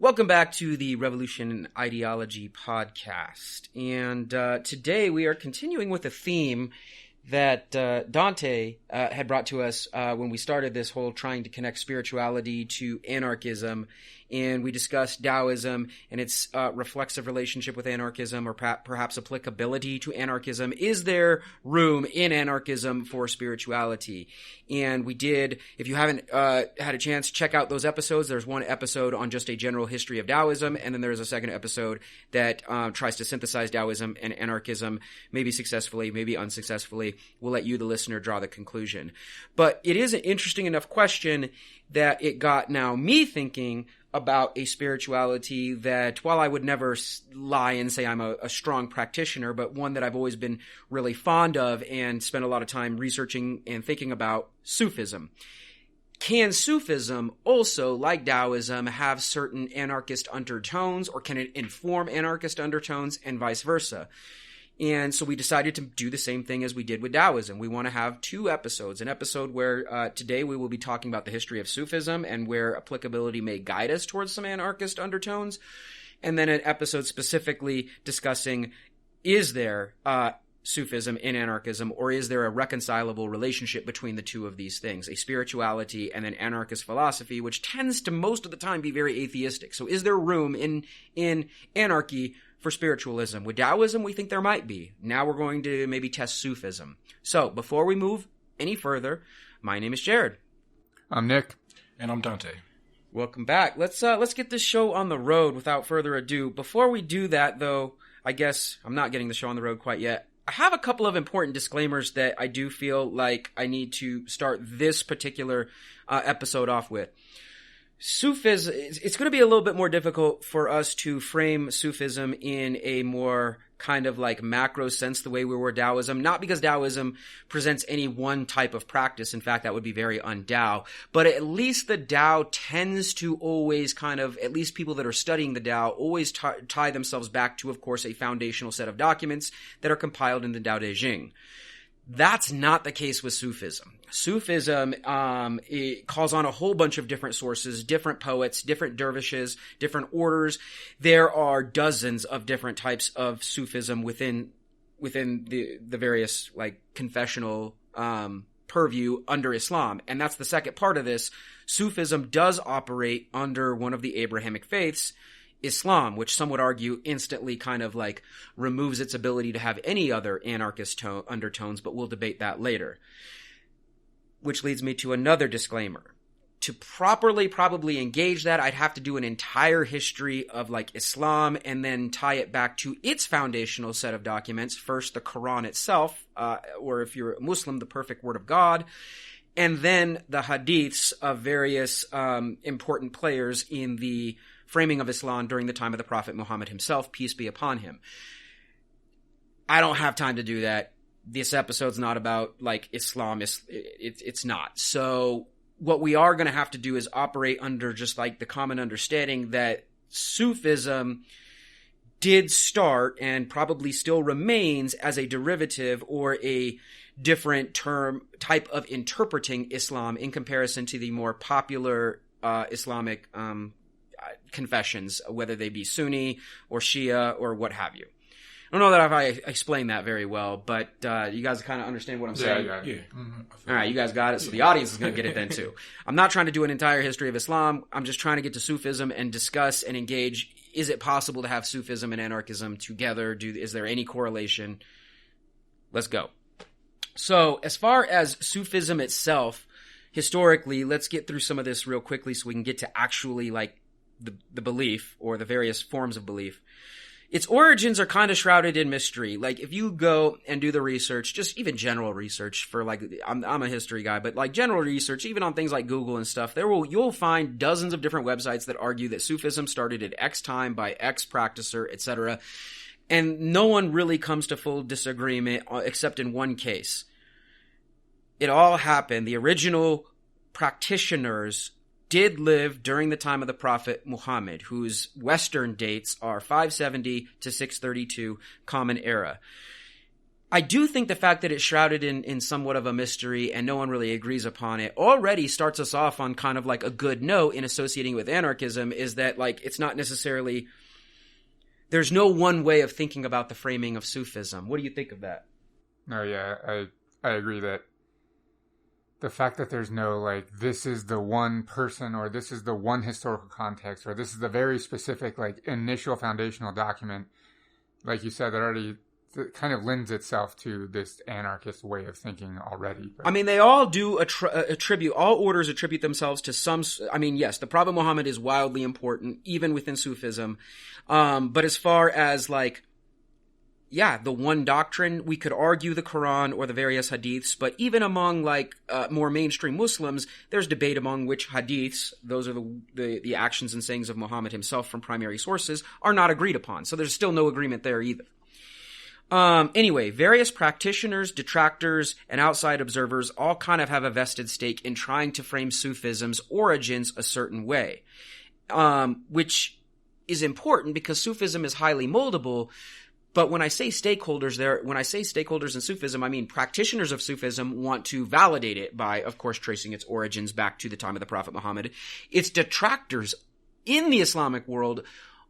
Welcome back to the Revolution and Ideology podcast. And today we are continuing with a theme that Donte had brought to us when we started this whole trying to connect spirituality to anarchism. And we discussed Taoism and its reflexive relationship with anarchism, or perhaps applicability to anarchism. Is there room in anarchism for spirituality? And we did, if you haven't had a chance, check out those episodes. There's one episode on just a general history of Taoism, and then there's a second episode that tries to synthesize Taoism and anarchism, maybe successfully, maybe unsuccessfully. We'll let you, the listener, draw the conclusion. But it is an interesting enough question that it got now me thinking about a spirituality that, while I would never lie and say I'm a strong practitioner, but one that I've always been really fond of and spent a lot of time researching and thinking about, Sufism. Can Sufism also, like Taoism, have certain anarchist undertones, or can it inform anarchist undertones, and vice versa? And so we decided to do the same thing as we did with Taoism. We want to have two episodes. An episode where today we will be talking about the history of Sufism and where applicability may guide us towards some anarchist undertones. And then an episode specifically discussing, is there Sufism in anarchism, or is there a reconcilable relationship between the two of these things, a spirituality and an anarchist philosophy, which tends to most of the time be very atheistic. So is there room in anarchy for spiritualism? With Taoism, we think there might be. Now we're going to maybe test Sufism. So before we move any further, my name is Jared. I'm Nick. And I'm Donte. Welcome back. Let's get this show on the road without further ado. Before we do that, though, I guess I'm not getting the show on the road quite yet. I have a couple of important disclaimers that I do feel like I need to start this particular episode off with. Sufism, it's going to be a little bit more difficult for us to frame Sufism in a more kind of like macro sense the way we were Taoism, not because Taoism presents any one type of practice. In fact, that would be very un-Tao, but at least the Tao tends to always kind of, at least people that are studying the Tao, always tie themselves back to, of course, a foundational set of documents that are compiled in the Tao Te Ching. That's not the case with Sufism. Sufism it calls on a whole bunch of different sources, different poets, different dervishes, different orders. There are dozens of different types of Sufism within the various like confessional purview under Islam. And that's the second part of this. Sufism does operate under one of the Abrahamic faiths, Islam, which some would argue instantly kind of like removes its ability to have any other anarchist undertones, but we'll debate that later. Which leads me to another disclaimer. To properly probably engage that, I'd have to do an entire history of like Islam and then tie it back to its foundational set of documents. First, the Quran itself, or if you're a Muslim, the perfect word of God. And then the hadiths of various important players in the framing of Islam during the time of the Prophet Muhammad himself, peace be upon him. I don't have time to do that. This episode's not about like Islam. It's not. So what we are going to have to do is operate under just like the common understanding that Sufism did start and probably still remains as a derivative or a different type of interpreting Islam in comparison to the more popular Islamic confessions, whether they be Sunni or Shia or what have you. I don't know that I explained that very well, but you guys kind of understand what I'm saying? Yeah. Mm-hmm. All right, you guys got it, so the audience is going to get it then too. I'm not trying to do an entire history of Islam. I'm just trying to get to Sufism and discuss and engage, is it possible to have Sufism and anarchism together? Is there any correlation? Let's go. So as far as Sufism itself, historically, let's get through some of this real quickly so we can get to actually like the belief or the various forms of belief. Its origins are kind of shrouded in mystery. Like if you go and do the research, just even general research for like, I'm a history guy, but like general research, even on things like Google and stuff, you'll find dozens of different websites that argue that Sufism started at X time by X practicer, etc. And no one really comes to full disagreement except in one case. It all happened. The original practitioners did live during the time of the Prophet Muhammad, whose Western dates are 570 to 632 Common Era. I do think the fact that it's shrouded in somewhat of a mystery and no one really agrees upon it already starts us off on kind of like a good note in associating with anarchism, is that like it's not necessarily, there's no one way of thinking about the framing of Sufism. What do you think of that? No, yeah, I agree that the fact that there's no like, this is the one person, or this is the one historical context, or this is the very specific like initial foundational document, like you said, that already kind of lends itself to this anarchist way of thinking already. I mean, they all do attribute, all orders attribute themselves to some, I mean, yes, the Prophet Muhammad is wildly important, even within Sufism. But as far as like, yeah, the one doctrine, we could argue the Quran or the various hadiths, but even among like more mainstream Muslims, there's debate among which hadiths, those are the actions and sayings of Muhammad himself from primary sources, are not agreed upon. So there's still no agreement there either. Anyway, various practitioners, detractors, and outside observers all kind of have a vested stake in trying to frame Sufism's origins a certain way, which is important because Sufism is highly moldable. But when I say stakeholders in Sufism, I mean practitioners of Sufism want to validate it by, of course, tracing its origins back to the time of the Prophet Muhammad. Its detractors in the Islamic world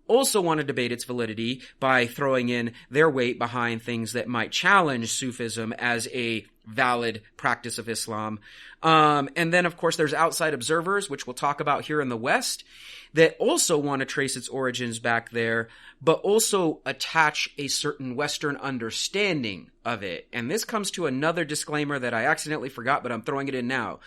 also want to debate its validity by throwing in their weight behind things that might challenge Sufism as a valid practice of Islam. And then, of course, there's outside observers, which we'll talk about here in the West, that also want to trace its origins back there, but also attach a certain Western understanding of it. And this comes to another disclaimer that I accidentally forgot, but I'm throwing it in now.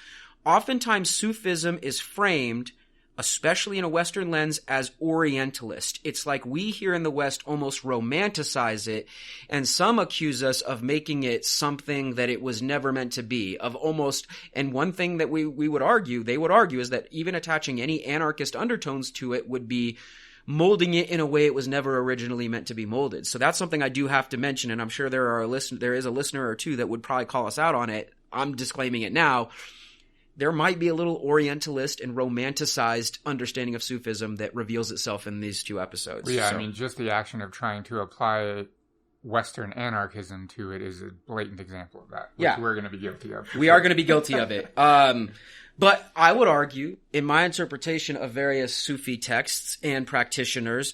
Oftentimes, Sufism is framed, especially in a Western lens, as Orientalist. It's like we here in the West almost romanticize it, and some accuse us of making it something that it was never meant to be, of almost, and one thing that they would argue is that even attaching any anarchist undertones to it would be molding it in a way it was never originally meant to be molded. So that's something I do have to mention, and I'm sure there is a listener or two that would probably call us out on it. I'm disclaiming it now. There might be a little Orientalist and romanticized understanding of Sufism that reveals itself in these two episodes. Yeah, so. I mean, just the action of trying to apply Western anarchism to it is a blatant example of that, which we're going to be guilty of. We are going to be guilty of it. But I would argue, in my interpretation of various Sufi texts and practitioners,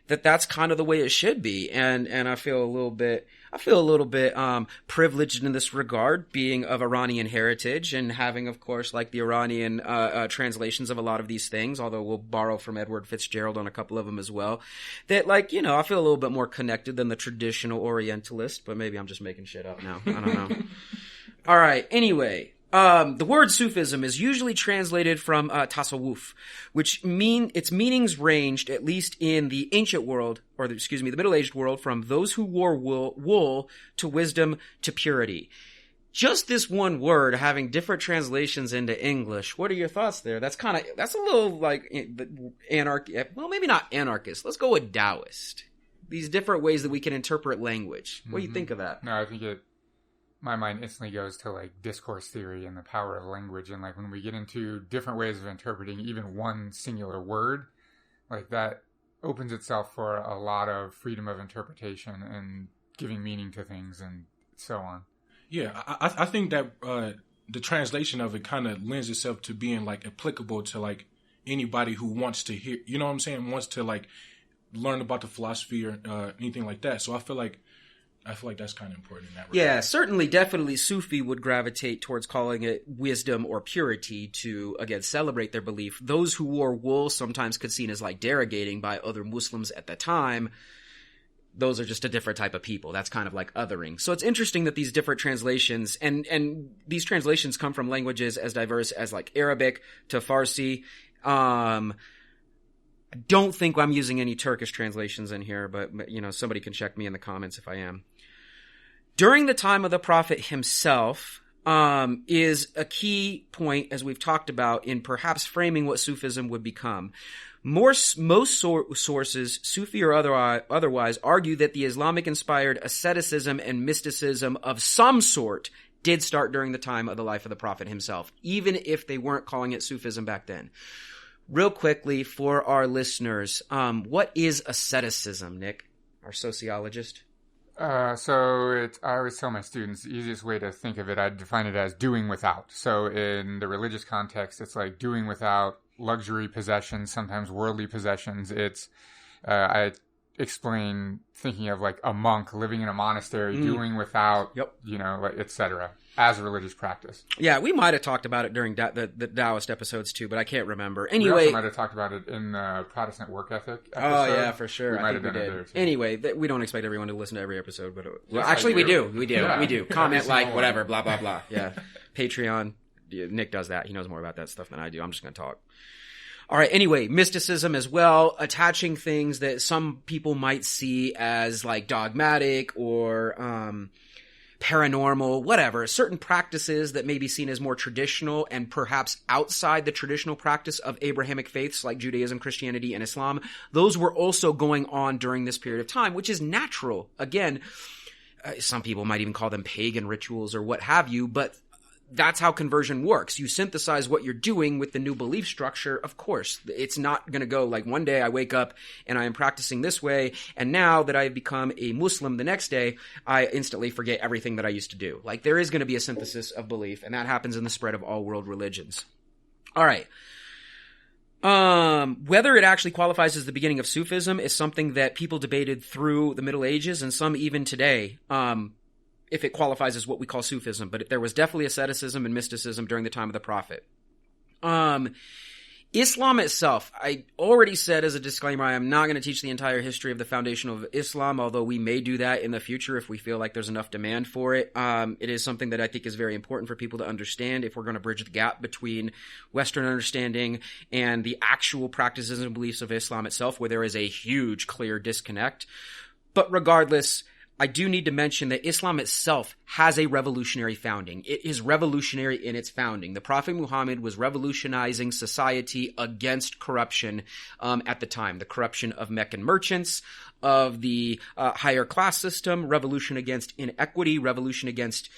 that that's kind of the way it should be. And I feel a little bit privileged in this regard, being of Iranian heritage and having, of course, like the Iranian translations of a lot of these things, although we'll borrow from Edward Fitzgerald on a couple of them as well, that, like, you know, I feel a little bit more connected than the traditional Orientalist, but maybe I'm just making shit up now. I don't know. All right. Anyway. The word Sufism is usually translated from tasawwuf, which its meanings ranged, at least in the ancient world, the Middle-Aged world, from those who wore wool to wisdom to purity. Just this one word having different translations into English. What are your thoughts there? That's a little like well, maybe not anarchist. Let's go with Taoist. These different ways that we can interpret language. What do you think of that? No, I think my mind instantly goes to like discourse theory and the power of language, and like when we get into different ways of interpreting even one singular word, like that opens itself for a lot of freedom of interpretation and giving meaning to things and so on. Yeah, I think that the translation of it kind of lends itself to being like applicable to like anybody who wants to hear, you know what I'm saying, wants to like learn about the philosophy or anything like that. So I feel like that's kind of important in that regard. Yeah, certainly, definitely Sufi would gravitate towards calling it wisdom or purity to, again, celebrate their belief. Those who wore wool sometimes could seen as like derogating by other Muslims at the time. Those are just a different type of people. That's kind of like othering. So it's interesting that these different translations, and these translations come from languages as diverse as like Arabic to Farsi. I don't think I'm using any Turkish translations in here, but you know, somebody can check me in the comments if I am. During the time of the Prophet himself is a key point, as we've talked about, in perhaps framing what Sufism would become. Most sources, Sufi or otherwise, argue that the Islamic-inspired asceticism and mysticism of some sort did start during the time of the life of the Prophet himself, even if they weren't calling it Sufism back then. Real quickly, for our listeners, what is asceticism, Nick, our sociologist? So I always tell my students the easiest way to think of it, I define it as doing without. So in the religious context, it's like doing without luxury possessions, sometimes worldly possessions. It's I explain thinking of like a monk living in a monastery, doing without, like, etc. as a religious practice. Yeah, we might have talked about it during the Taoist episodes too, but I can't remember. We Anyway, also might have talked about it in the Protestant work ethic episode. Oh yeah, for sure. I think we did. did. Anyway, we don't expect everyone to listen to every episode, but Yes, actually I we do. do. We do. Yeah. We do. Comment, Every like, single whatever, one. blah blah blah. Yeah, Patreon. Yeah, Nick does that. He knows more about that stuff than I do. I'm just going to talk. All right. Anyway, mysticism as well, attaching things that some people might see as like dogmatic or paranormal, whatever, certain practices that may be seen as more traditional and perhaps outside the traditional practice of Abrahamic faiths like Judaism, Christianity, and Islam. Those were also going on during this period of time, which is natural. Again, some people might even call them pagan rituals or what have you, but that's how conversion works. You synthesize what you're doing with the new belief structure. Of course, it's not going to go like one day I wake up and I am practicing this way, and now that I've become a Muslim the next day, I instantly forget everything that I used to do. Like, there is going to be a synthesis of belief, and that happens in the spread of all world religions. All right. Whether it actually qualifies as the beginning of Sufism is something that people debated through the Middle Ages and some even today. If it qualifies as what we call Sufism, but there was definitely asceticism and mysticism during the time of the Prophet. Islam itself, I already said as a disclaimer, I am not going to teach the entire history of the foundation of Islam, although we may do that in the future if we feel like there's enough demand for it. It is something that I think is very important for people to understand if we're going to bridge the gap between Western understanding and the actual practices and beliefs of Islam itself, where there is a huge, clear disconnect. But regardless, I do need to mention that Islam itself has a revolutionary founding. It is revolutionary in its founding. The Prophet Muhammad was revolutionizing society against corruption at the time. The corruption of Meccan merchants, of the higher class system, revolution against inequity, revolution against,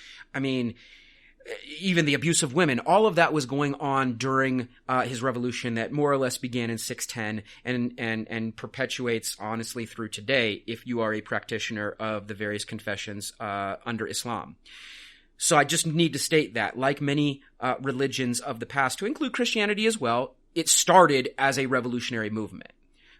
even the abuse of women. All of that was going on during his revolution that more or less began in 610 and perpetuates, honestly, through today if you are a practitioner of the various confessions under Islam. So I just need to state that, like many religions of the past, to include Christianity as well, it started as a revolutionary movement,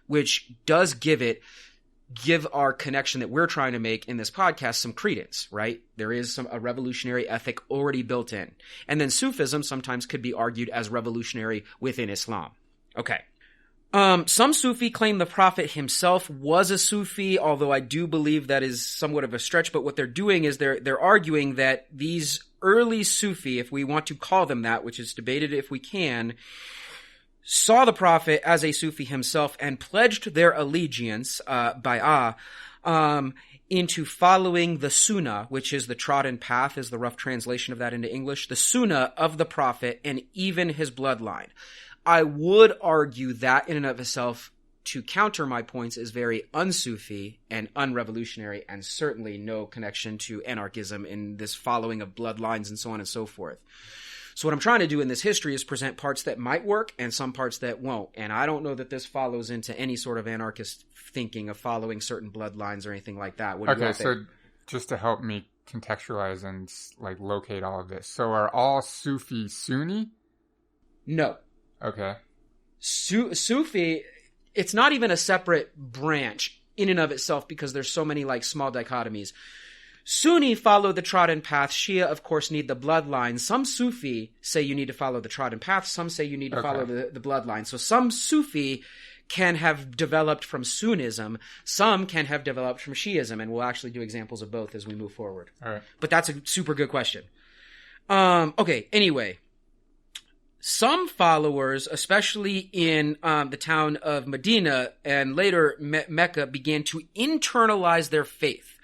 which does give our connection that we're trying to make in this podcast some credence, right? There is a revolutionary ethic already built in. And then Sufism sometimes could be argued as revolutionary within Islam. Okay. Some Sufi claim the Prophet himself was a Sufi, although I do believe that is somewhat of a stretch. But what they're doing is they're arguing that these early Sufi, if we want to call them that, which is debated if we can, saw the Prophet as a Sufi himself and pledged their allegiance, into following the Sunnah, which is the trodden path, is the rough translation of that into English, the Sunnah of the Prophet and even his bloodline. I would argue that in and of itself, to counter my points, is very un-Sufi and unrevolutionary, and certainly no connection to anarchism in this following of bloodlines and so on and so forth. So what I'm trying to do in this history is present parts that might work and some parts that won't. And I don't know that this follows into any sort of anarchist thinking of following certain bloodlines or anything like that. What do you think? Just to help me contextualize and like locate all of this. So are all Sufi Sunni? No. Okay. Sufi, it's not even a separate branch in and of itself because there's so many like small dichotomies. Sunni follow the trodden path. Shia, of course, need the bloodline. Some Sufi say you need to follow the trodden path. Some say you need to follow the bloodline. So some Sufi can have developed from Sunnism. Some can have developed from Shiism. And we'll actually do examples of both as we move forward. All right. But that's a super good question. Okay, anyway. Some followers, especially in the town of Medina and later Mecca, began to internalize their faith.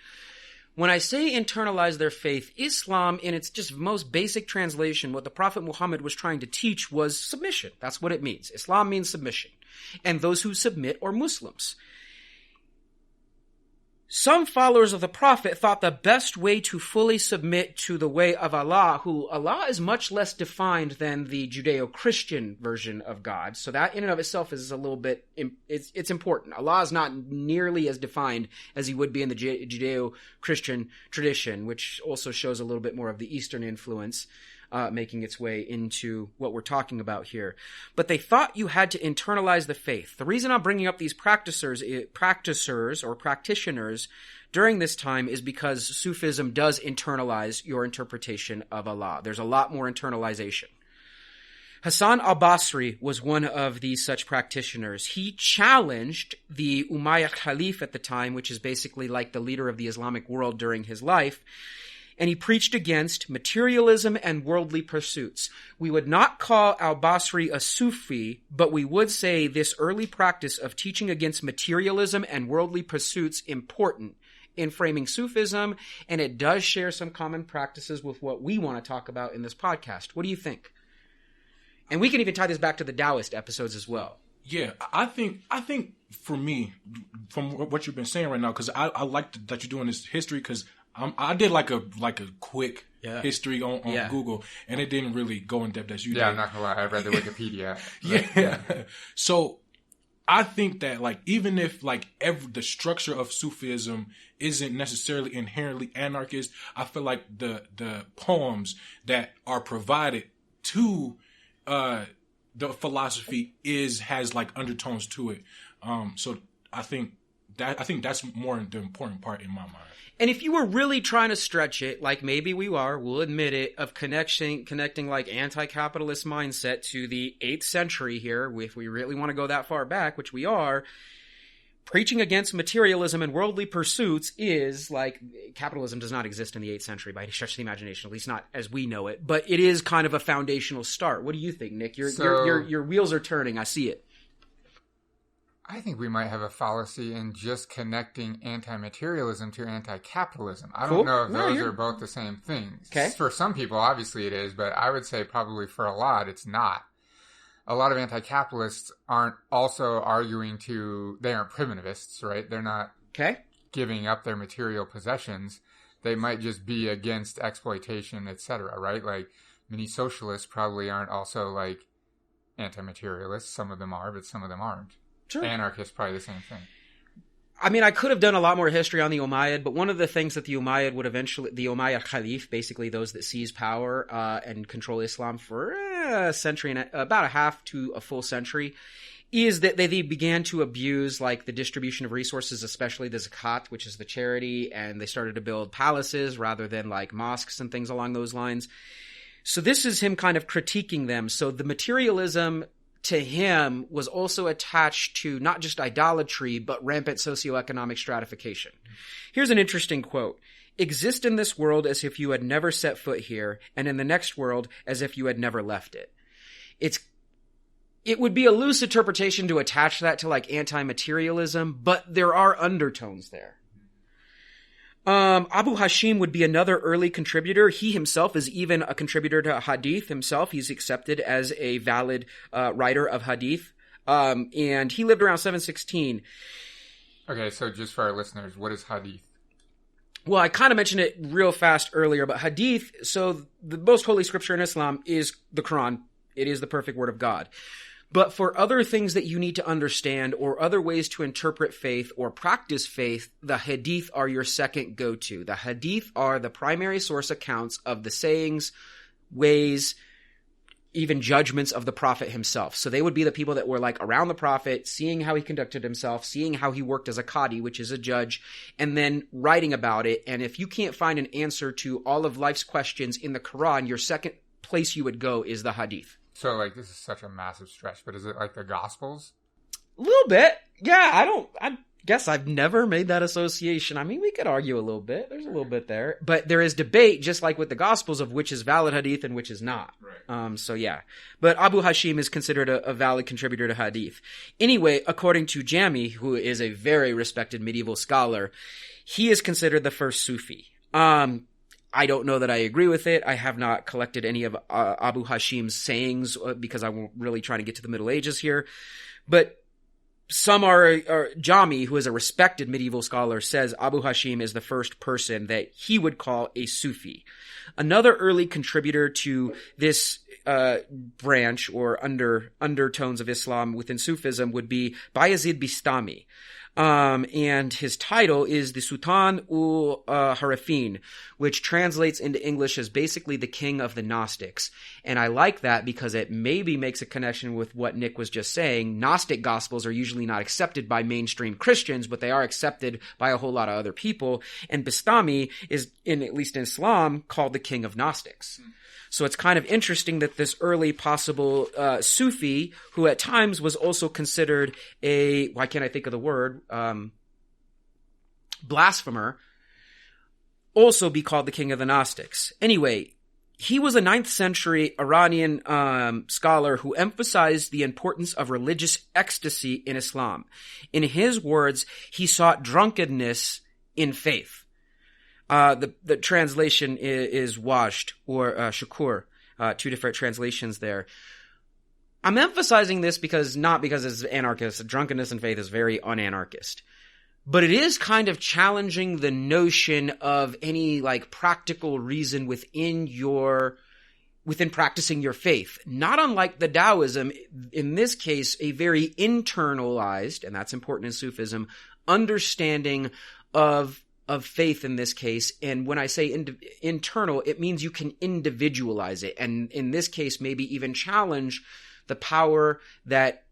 When I say internalize their faith, Islam, in its just most basic translation, what the Prophet Muhammad was trying to teach was submission. That's what it means. Islam means submission. And those who submit are Muslims. Some followers of the Prophet thought the best way to fully submit to the way of Allah, who Allah is much less defined than the Judeo-Christian version of God. So that in and of itself is a little bit, it's important. Allah is not nearly as defined as he would be in the Judeo-Christian tradition, which also shows a little bit more of the Eastern influence making its way into what we're talking about here. But they thought you had to internalize the faith. The reason I'm bringing up these practitioners during this time is because Sufism does internalize your interpretation of Allah. There's a lot more internalization. Hassan al-Basri was one of these such practitioners. He challenged the Umayyad Caliph at the time, which is basically like the leader of the Islamic world during his life, and he preached against materialism and worldly pursuits. We would not call al-Basri a Sufi, but we would say this early practice of teaching against materialism and worldly pursuits important in framing Sufism, and it does share some common practices with what we want to talk about in this podcast. What do you think? And we can even tie this back to the Taoist episodes as well. Yeah, I think for me, from what you've been saying right now, because I like that you're doing this history, because I did like a quick history on Google, and it didn't really go in depth as you did. Yeah, I'm not gonna lie, I read the Wikipedia. Yeah. So I think that like even if like the structure of Sufism isn't necessarily inherently anarchist, I feel like the poems that are provided to the philosophy has like undertones to it. So I think that's more the important part in my mind. And if you were really trying to stretch it, like maybe we are, we'll admit it, of connecting like anti-capitalist mindset to the 8th century here, if we really want to go that far back, which we are, preaching against materialism and worldly pursuits is like, capitalism does not exist in the 8th century by any stretch of the imagination, at least not as we know it, but it is kind of a foundational start. What do you think, Nick? Your wheels are turning. I see it. I think we might have a fallacy in just connecting anti-materialism to anti-capitalism. I don't know if those are both the same things. Okay. For some people, obviously it is, but I would say probably for a lot, it's not. A lot of anti-capitalists aren't also arguing they aren't primitivists, right? They're not giving up their material possessions. They might just be against exploitation, etc., right? Like many socialists probably aren't also like anti-materialists. Some of them are, but some of them aren't. Sure. Anarchists, probably the same thing. I mean, I could have done a lot more history on the Umayyad, but one of the things that the Umayyad Caliph, basically those that seize power and control Islam for a century and about a half to a full century, is that they began to abuse like the distribution of resources, especially the zakat, which is the charity, and they started to build palaces rather than like mosques and things along those lines. So this is him kind of critiquing them. So the materialism to him was also attached to not just idolatry, but rampant socioeconomic stratification. Here's an interesting quote. Exist in this world as if you had never set foot here, and in the next world as if you had never left it. It would be a loose interpretation to attach that to like anti-materialism, but there are undertones there. Abu Hashim would be another early contributor. He himself is even a contributor to Hadith himself. He's accepted as a valid writer of Hadith. And he lived around 716. Okay, so just for our listeners, what is Hadith? Well, I kind of mentioned it real fast earlier, but Hadith, so the most holy scripture in Islam is the Quran. It is the perfect word of God. But for other things that you need to understand or other ways to interpret faith or practice faith, the hadith are your second go-to. The hadith are the primary source accounts of the sayings, ways, even judgments of the prophet himself. So they would be the people that were like around the prophet, seeing how he conducted himself, seeing how he worked as a qadi, which is a judge, and then writing about it. And if you can't find an answer to all of life's questions in the Quran, your second place you would go is the hadith. So, like, this is such a massive stretch, but is it like the Gospels? A little bit. Yeah, I guess I've never made that association. I mean, we could argue a little bit. There's a little bit there. But there is debate, just like with the Gospels, of which is valid hadith and which is not. Right. So, yeah. But Abu Hashim is considered a valid contributor to hadith. Anyway, according to Jami, who is a very respected medieval scholar, he is considered the first Sufi. I don't know that I agree with it. I have not collected any of Abu Hashim's sayings because I'm really trying to get to the Middle Ages here. But some are Jami, who is a respected medieval scholar, says Abu Hashim is the first person that he would call a Sufi. Another early contributor to this branch or undertones of Islam within Sufism would be Bayezid Bistami. And his title is the Sultan ul Harifin, which translates into English as basically the king of the Gnostics. And I like that because it maybe makes a connection with what Nick was just saying. Gnostic gospels are usually not accepted by mainstream Christians, but they are accepted by a whole lot of other people. And Bistami is, at least in Islam, called the king of Gnostics. So it's kind of interesting that this early possible Sufi, who at times was also considered why can't I think of the word, blasphemer, also be called the king of the Gnostics. Anyway, he was a 9th century Iranian scholar who emphasized the importance of religious ecstasy in Islam. In his words, he sought drunkenness in faith. The translation is washed or shakur, two different translations there. I'm emphasizing this not because it's anarchist. Drunkenness and faith is very unanarchist. But it is kind of challenging the notion of any like practical reason within practicing your faith. Not unlike the Taoism, in this case, a very internalized, and that's important in Sufism, understanding of faith in this case. And when I say internal, it means you can individualize it. And in this case, maybe even challenge the power that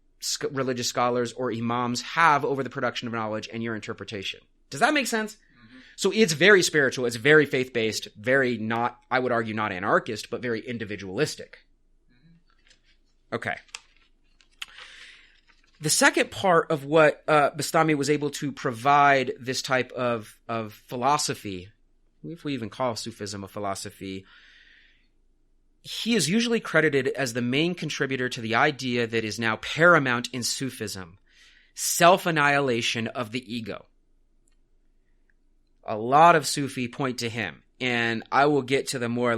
religious scholars or imams have over the production of knowledge and your interpretation. Does that make sense? Mm-hmm. So it's very spiritual. It's very faith-based, very not, I would argue, not anarchist, but very individualistic. Mm-hmm. Okay. The second part of what Bastami was able to provide this type of philosophy, if we even call Sufism a philosophy, he is usually credited as the main contributor to the idea that is now paramount in Sufism, self-annihilation of the ego. A lot of Sufi point to him, and I will get to the more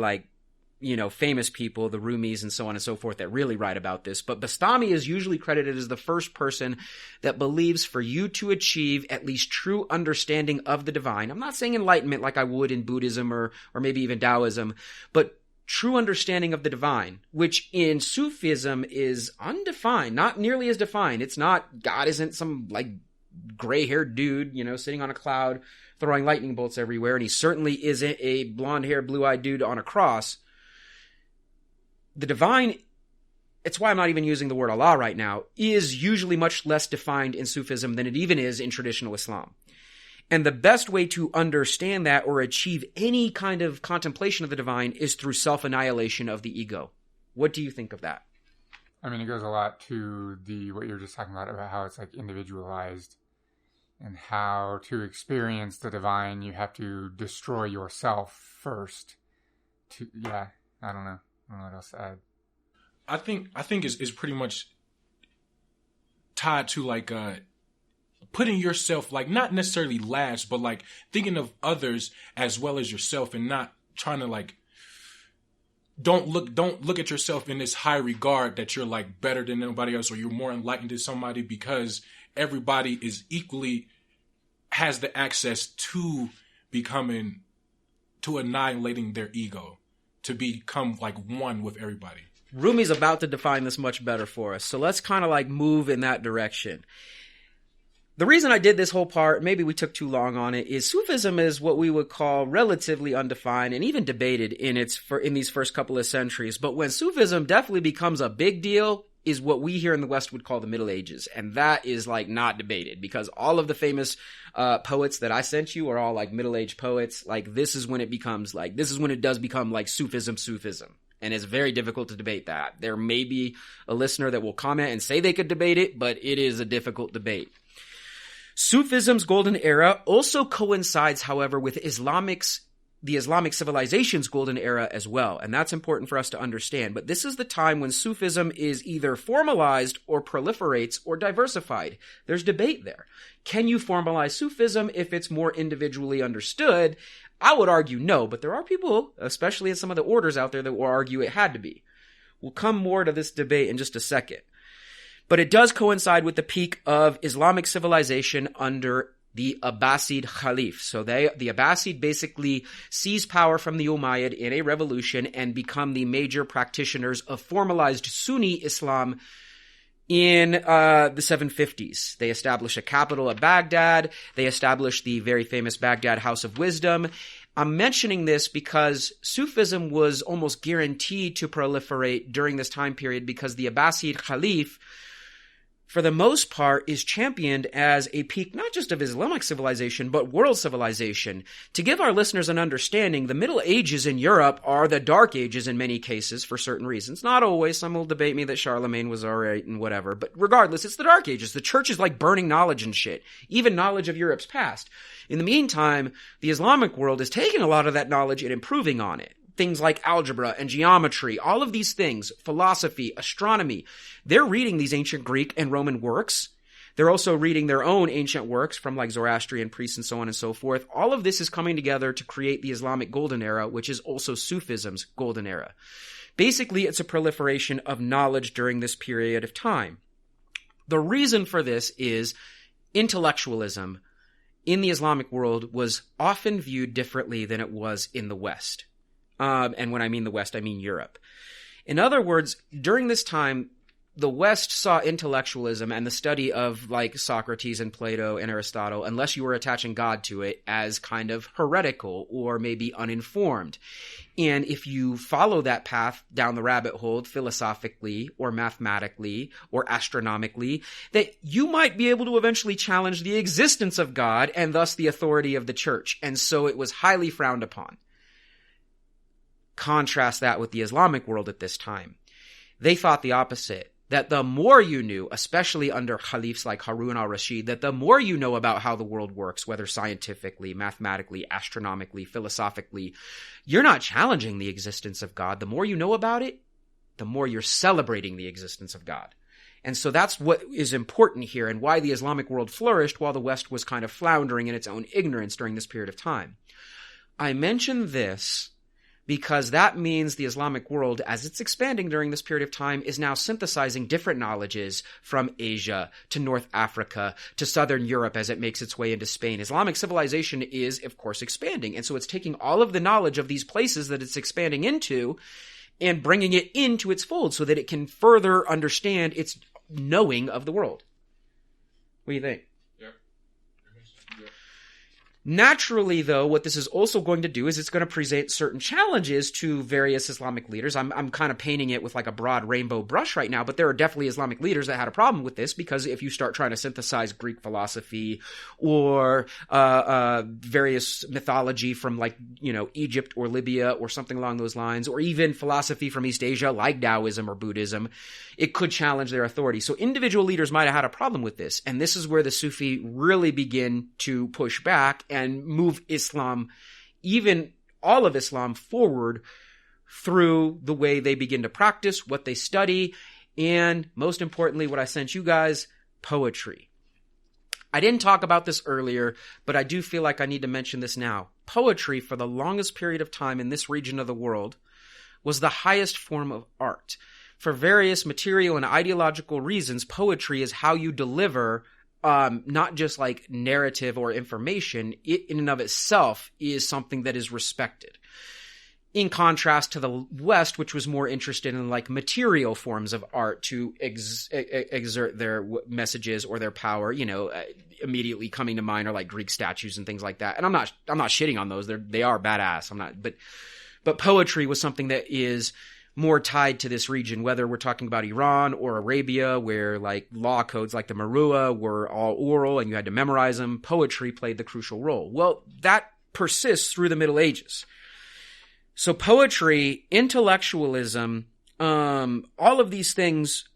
famous people, the Rumis and so on and so forth, that really write about this. But Bastami is usually credited as the first person that believes for you to achieve at least true understanding of the divine. I'm not saying enlightenment like I would in Buddhism or maybe even Taoism, but true understanding of the divine, which in Sufism is undefined, not nearly as defined. It's not, God isn't some gray-haired dude, sitting on a cloud throwing lightning bolts everywhere, and he certainly isn't a blonde-haired, blue-eyed dude on a cross. The divine, it's why I'm not even using the word Allah right now, is usually much less defined in Sufism than it even is in traditional Islam. And the best way to understand that or achieve any kind of contemplation of the divine is through self-annihilation of the ego. What do you think of that? I mean, it goes a lot to what you were just talking about how it's individualized and how to experience the divine, you have to destroy yourself first. I don't know what else to add. I think it's pretty much tied to putting yourself not necessarily last, but thinking of others as well as yourself, and not trying to don't look at yourself in this high regard that you're better than anybody else or you're more enlightened than somebody, because everybody is equally has the access to annihilating their ego, to become one with everybody. Rumi's about to define this much better for us, so let's kind of move in that direction. The reason I did this whole part, maybe we took too long on it, is Sufism is what we would call relatively undefined and even debated in these first couple of centuries. But when Sufism definitely becomes a big deal is what we here in the West would call the Middle Ages. And that is not debated, because all of the famous poets that I sent you are all middle-aged poets. This is when it becomes this is when it does become Sufism. And it's very difficult to debate that. There may be a listener that will comment and say they could debate it, but it is a difficult debate. Sufism's golden era also coincides, however, with the Islamic civilization's golden era as well, and that's important for us to understand. But this is the time when Sufism is either formalized or proliferates or diversified. There's debate there. Can you formalize Sufism if it's more individually understood? I would argue no, but there are people, especially in some of the orders out there, that will argue it had to be. We'll come more to this debate in just a second. But it does coincide with the peak of Islamic civilization under the Abbasid Caliph. So the Abbasid basically seize power from the Umayyad in a revolution and become the major practitioners of formalized Sunni Islam in the 750s. They establish a capital at Baghdad. They establish the very famous Baghdad House of Wisdom. I'm mentioning this because Sufism was almost guaranteed to proliferate during this time period because the Abbasid Caliph, for the most part, is championed as a peak not just of Islamic civilization, but world civilization. To give our listeners an understanding, the Middle Ages in Europe are the Dark Ages in many cases for certain reasons. Not always. Some will debate me that Charlemagne was alright and whatever. But regardless, it's the Dark Ages. The church is like burning knowledge and shit. Even knowledge of Europe's past. In the meantime, the Islamic world is taking a lot of that knowledge and improving on it. Things like algebra and geometry, all of these things, philosophy, astronomy, they're reading these ancient Greek and Roman works. They're also reading their own ancient works from like Zoroastrian priests and so on and so forth. All of this is coming together to create the Islamic Golden Era, which is also Sufism's Golden Era. Basically, it's a proliferation of knowledge during this period of time. The reason for this is intellectualism in the Islamic world was often viewed differently than it was in the West. And when I mean the West, I mean Europe. In other words, during this time, the West saw intellectualism and the study of like Socrates and Plato and Aristotle, unless you were attaching God to it, as kind of heretical or maybe uninformed. And if you follow that path down the rabbit hole philosophically or mathematically or astronomically, that you might be able to eventually challenge the existence of God and thus the authority of the church. And so it was highly frowned upon. Contrast that with the Islamic world at this time. They thought the opposite, that the more you knew, especially under caliphs like Harun al-Rashid, that the more you know about how the world works, whether scientifically, mathematically, astronomically, philosophically, you're not challenging the existence of God. The more you know about it, the more you're celebrating the existence of God. And so that's what is important here and why the Islamic world flourished while the West was kind of floundering in its own ignorance during this period of time. I mention this because that means the Islamic world, as it's expanding during this period of time, is now synthesizing different knowledges from Asia to North Africa to Southern Europe as it makes its way into Spain. Islamic civilization is, of course, expanding. And so it's taking all of the knowledge of these places that it's expanding into and bringing it into its fold so that it can further understand its knowing of the world. What do you think? Naturally, though, what this is also going to do is it's going to present certain challenges to various Islamic leaders. I'm kind of painting it with like a broad rainbow brush right now, but there are definitely Islamic leaders that had a problem with this because if you start trying to synthesize Greek philosophy or various mythology from like, Egypt or Libya or something along those lines, or even philosophy from East Asia like Taoism or Buddhism, it could challenge their authority. So individual leaders might have had a problem with this. And this is where the Sufi really begin to push back and move Islam, even all of Islam, forward through the way they begin to practice, what they study, and most importantly, what I sent you guys, poetry. I didn't talk about this earlier, but I do feel like I need to mention this now. Poetry, for the longest period of time in this region of the world, was the highest form of art. For various material and ideological reasons, poetry is how you deliver not just like narrative or information. It in and of itself is something that is respected. In contrast to the West, which was more interested in like material forms of art to exert their messages or their power, immediately coming to mind are like Greek statues and things like that. And I'm not shitting on those. They are badass. But poetry was something that is more tied to this region, whether we're talking about Iran or Arabia, where like law codes like the Marua were all oral and you had to memorize them. Poetry played the crucial role. Well, that persists through the Middle Ages. So poetry, intellectualism, all of these things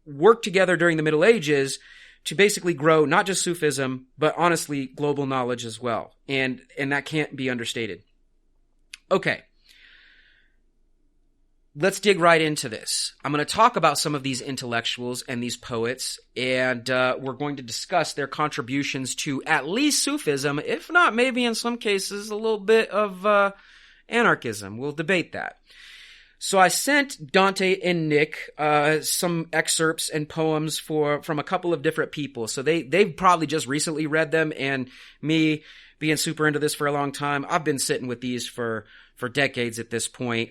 work together during the Middle Ages to basically grow not just Sufism, but honestly global knowledge as well. And that can't be understated. Okay. Let's dig right into this. I'm going to talk about some of these intellectuals and these poets, and we're going to discuss their contributions to at least Sufism, if not maybe in some cases a little bit of anarchism. We'll debate that. So I sent Donte and Nick some excerpts and poems from a couple of different people. So they've probably just recently read them, and me being super into this for a long time, I've been sitting with these for decades at this point.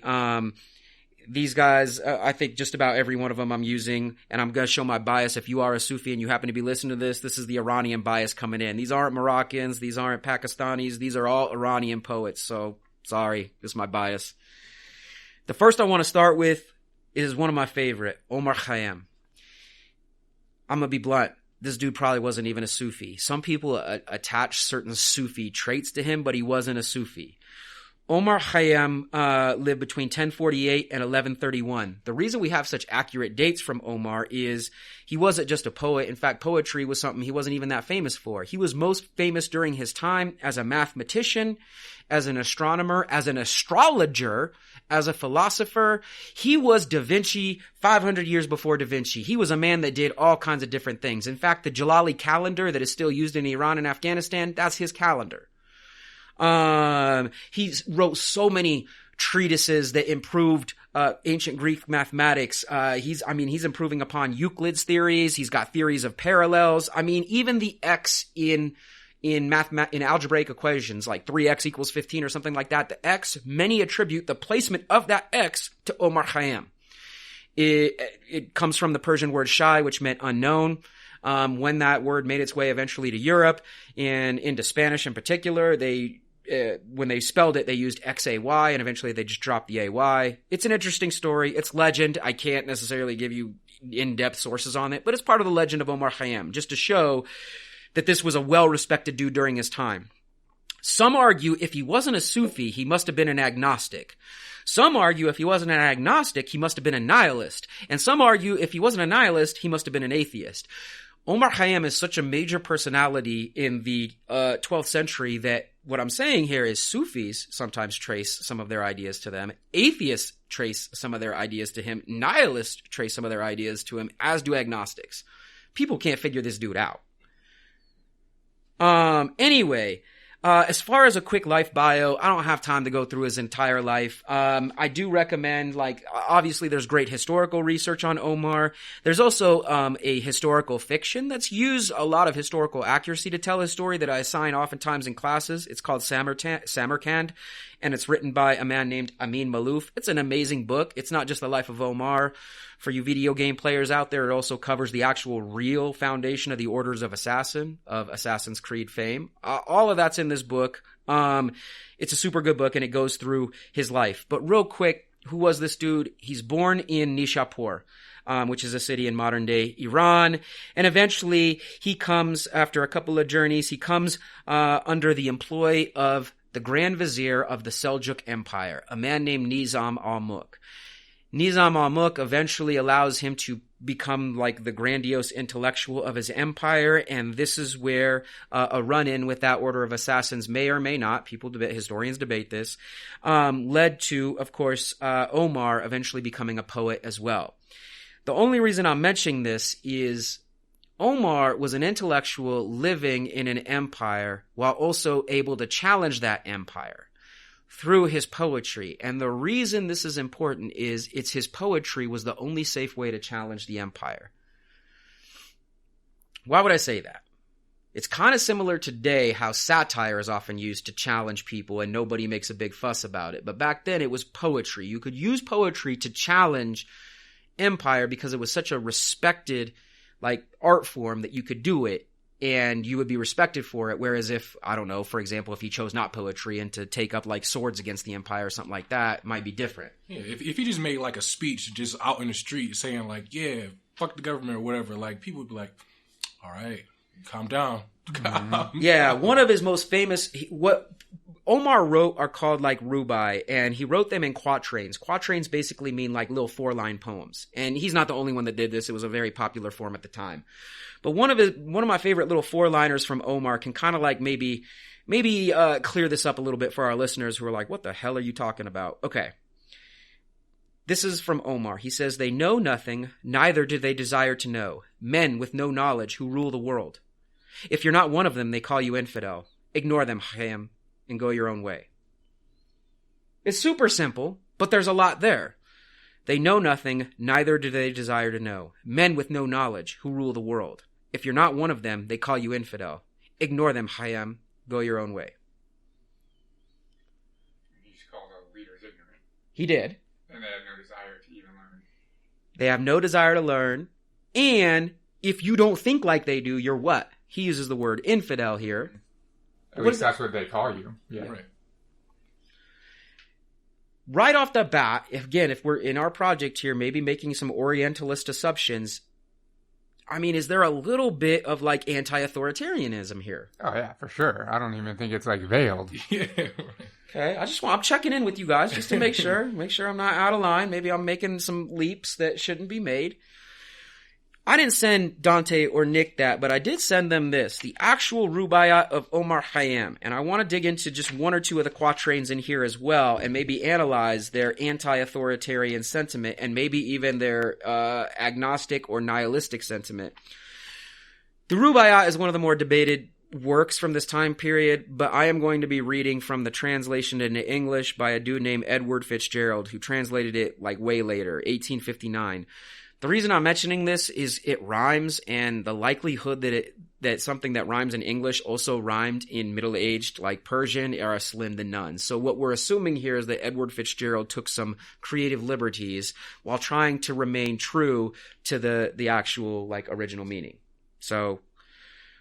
These guys, I think just about every one of them I'm using, and I'm going to show my bias. If you are a Sufi and you happen to be listening to this is the Iranian bias coming in. These aren't Moroccans. These aren't Pakistanis. These are all Iranian poets. So sorry, this is my bias. The first I want to start with is one of my favorite, Omar Khayyam. I'm going to be blunt. This dude probably wasn't even a Sufi. Some people attach certain Sufi traits to him, but he wasn't a Sufi. Omar Khayyam lived between 1048 and 1131. The reason we have such accurate dates from Omar is he wasn't just a poet. In fact, poetry was something he wasn't even that famous for. He was most famous during his time as a mathematician, as an astronomer, as an astrologer, as a philosopher. He was Da Vinci 500 years before Da Vinci. He was a man that did all kinds of different things. In fact, the Jalali calendar that is still used in Iran and Afghanistan, that's his calendar. He wrote so many treatises that improved ancient Greek mathematics. He's improving upon Euclid's theories. He's got theories of parallels. I mean, even the x in algebraic equations, like 3x equals 15 or something like that, the x, many attribute the placement of that x to Omar Khayyam. It comes from the Persian word shai, which meant unknown. When that word made its way eventually to Europe and into Spanish in particular, when they spelled it, they used XAY, and eventually they just dropped the AY. It's an interesting story. It's legend. I can't necessarily give you in-depth sources on it, but it's part of the legend of Omar Khayyam, just to show that this was a well-respected dude during his time. Some argue if he wasn't a Sufi, he must have been an agnostic. Some argue if he wasn't an agnostic, he must have been a nihilist. And some argue if he wasn't a nihilist, he must have been an atheist. Omar Khayyam is such a major personality in the 12th century that what I'm saying here is Sufis sometimes trace some of their ideas to them. Atheists trace some of their ideas to him. Nihilists trace some of their ideas to him, as do agnostics. People can't figure this dude out. Anyway, as far as a quick life bio, I don't have time to go through his entire life. I do recommend, obviously there's great historical research on Omar. There's also a historical fiction that's used a lot of historical accuracy to tell his story that I assign oftentimes in classes. It's called Samarkand, and it's written by a man named Amin Malouf. It's an amazing book. It's not just the life of Omar. For you video game players out there, it also covers the actual real foundation of the Orders of Assassin's Creed fame. All of that's in this book. It's a super good book, and it goes through his life. But real quick, who was this dude? He's born in Nishapur, which is a city in modern-day Iran. And eventually, he comes, after a couple of journeys, he comes under the employ of the Grand Vizier of the Seljuk Empire, a man named Nizam al-Mulk. Nizam al-Mulk eventually allows him to become like the grandiose intellectual of his empire, and this is where a run-in with that order of assassins may or may not, historians debate this, led to, of course, Omar eventually becoming a poet as well. The only reason I'm mentioning this is Omar was an intellectual living in an empire while also able to challenge that empire through his poetry. And the reason this is important is his poetry was the only safe way to challenge the empire. Why would I say that? It's kind of similar today how satire is often used to challenge people and nobody makes a big fuss about it. But back then it was poetry. You could use poetry to challenge empire because it was such a respected art form that you could do it. And you would be respected for it. Whereas if, I don't know, for example, if he chose not poetry and to take up swords against the empire or something like that, it might be different. Yeah, if he just made a speech just out in the street saying yeah, fuck the government or whatever, people would be like, all right, calm down. Mm-hmm. Yeah, one of his most famous, what Omar wrote are called rubai, and he wrote them in quatrains. Quatrains basically mean little 4-line poems. And he's not the only one that did this. It was a very popular form at the time. But one of my favorite little 4-liners from Omar can kind of maybe clear this up a little bit for our listeners who are like, what the hell are you talking about? Okay. This is from Omar. He says, "They know nothing, neither do they desire to know. Men with no knowledge who rule the world. If you're not one of them, they call you infidel. Ignore them, Khayyam, and go your own way." It's super simple, but there's a lot there. They know nothing, neither do they desire to know. Men with no knowledge, who rule the world. If you're not one of them, they call you infidel. Ignore them, Hayam. Go your own way. He just called the leaders ignorant. He did. And they have no desire to even learn. They have no desire to learn. And if you don't think like they do, you're what? He uses the word infidel here. At least that's what they call you. Yeah. Right. Right off the bat, if we're in our project here, maybe making some Orientalist assumptions, I mean, is there a little bit of like anti-authoritarianism here? Oh yeah, for sure. I don't even think it's like veiled. Yeah. Okay, I'm checking in with you guys just to make sure I'm not out of line. Maybe I'm making some leaps that shouldn't be made. I didn't send Donte or Nick that, but I did send them this, the actual Rubaiyat of Omar Khayyam. And I want to dig into just one or two of the quatrains in here as well and maybe analyze their anti-authoritarian sentiment and maybe even their agnostic or nihilistic sentiment. The Rubaiyat is one of the more debated works from this time period, but I am going to be reading from the translation into English by a dude named Edward Fitzgerald, who translated it like way later, 1859. The reason I'm mentioning this is it rhymes, and the likelihood that something that rhymes in English also rhymed in middle-aged, like Persian, are slim to none. So what we're assuming here is that Edward Fitzgerald took some creative liberties while trying to remain true to the actual like original meaning. So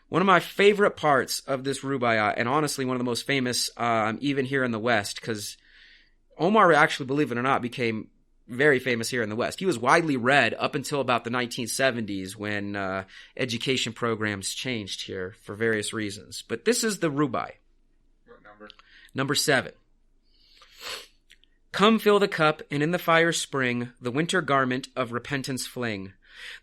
one of my favorite parts of this Rubaiyat, and honestly one of the most famous even here in the West, because Omar actually, believe it or not, became very famous here in the West. He was widely read up until about the 1970s when education programs changed here for various reasons. But this is the Rubai. What number? Number 7. Come fill the cup, and in the fire spring, the winter garment of repentance fling.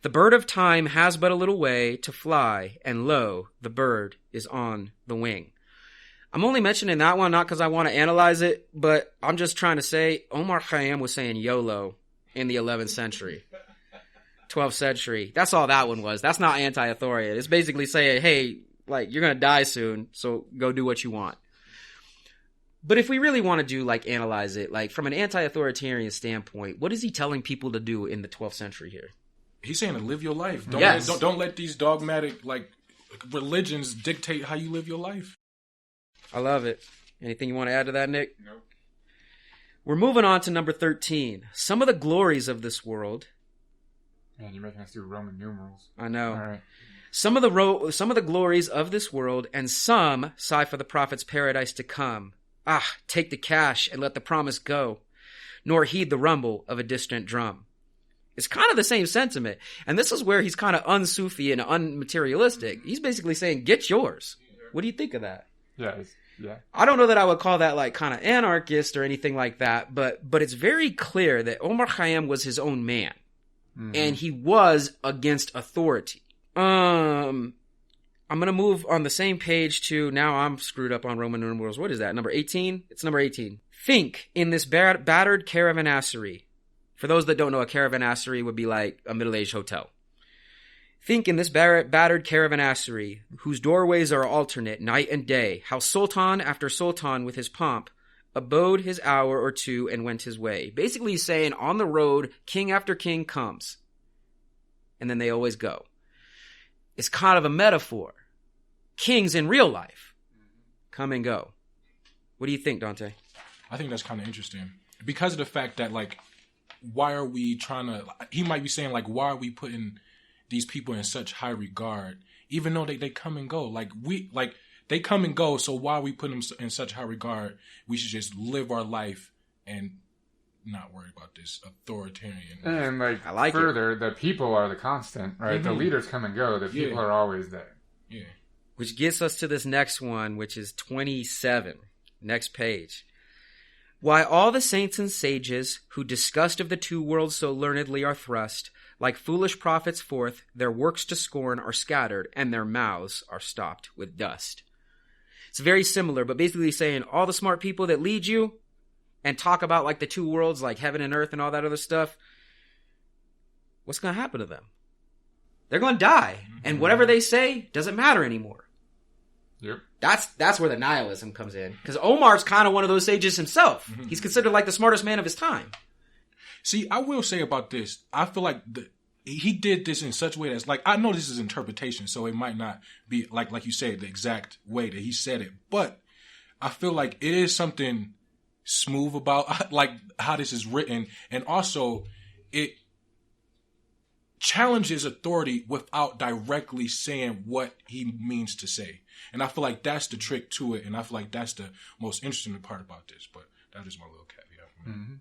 The bird of time has but a little way to fly, and lo, the bird is on the wing. I'm only mentioning that one not because I want to analyze it, but I'm just trying to say Omar Khayyam was saying YOLO in the 11th century, 12th century. That's all that one was. That's not anti-authoritarian. It's basically saying, hey, like, you're going to die soon, so go do what you want. But if we really want to do, like, analyze it, like, from an anti-authoritarian standpoint, what is he telling people to do in the 12th century here? He's saying to live your life. Don't let these dogmatic, like, religions dictate how you live your life. I love it. Anything you want to add to that, Nick? Nope. We're moving on to number 13. Some of the glories of this world. Man, you're making us do Roman numerals. I know. All right. Some of the glories of this world, and some sigh for the prophet's paradise to come. Ah, take the cash and let the promise go, nor heed the rumble of a distant drum. It's kind of the same sentiment. And this is where he's kind of un-Sufi and un-materialistic. He's basically saying, get yours. What do you think of that? Yeah. I don't know that I would call that like kind of anarchist or anything like that, but it's very clear that Omar Khayyam was his own man. Mm-hmm. And he was against authority. I'm going to move on the same page to, now I'm screwed up on Roman numerals. What is that? Number 18? It's number 18. Think in this battered caravanserai. For those that don't know, a caravanserai would be like a middle-aged hotel. Think in this battered caravanserai, whose doorways are alternate night and day, how sultan after sultan with his pomp abode his hour or two and went his way. Basically he's saying on the road, king after king comes. And then they always go. It's kind of a metaphor. Kings in real life come and go. What do you think, Donte? I think that's kind of interesting. Because of the fact that, like, why are we trying to... He might be saying, like, why are we putting these people in such high regard, even though they come and go? They come and go, so why are we putting them in such high regard? We should just live our life and not worry about this authoritarian. And the people are the constant, right? Mm-hmm. The leaders come and go. The people are always there. Yeah. Which gets us to this next one, which is 27. Next page. Why all the saints and sages, who discussed of the two worlds so learnedly are thrust, like foolish prophets forth, their works to scorn are scattered, and their mouths are stopped with dust. It's very similar, but basically saying all the smart people that lead you and talk about like the two worlds, like heaven and earth and all that other stuff, what's going to happen to them? They're going to die. Mm-hmm. And whatever they say doesn't matter anymore. Yep. That's where the nihilism comes in. Because Omar's kind of one of those sages himself. Mm-hmm. He's considered like the smartest man of his time. See, I will say about this, I feel like he did this in such a way that's like, I know this is interpretation, so it might not be like you said, the exact way that he said it, but I feel like it is something smooth about like how this is written, and also it challenges authority without directly saying what he means to say. And I feel like that's the trick to it, and I feel like that's the most interesting part about this, but that is my little caveat. Mm-hmm.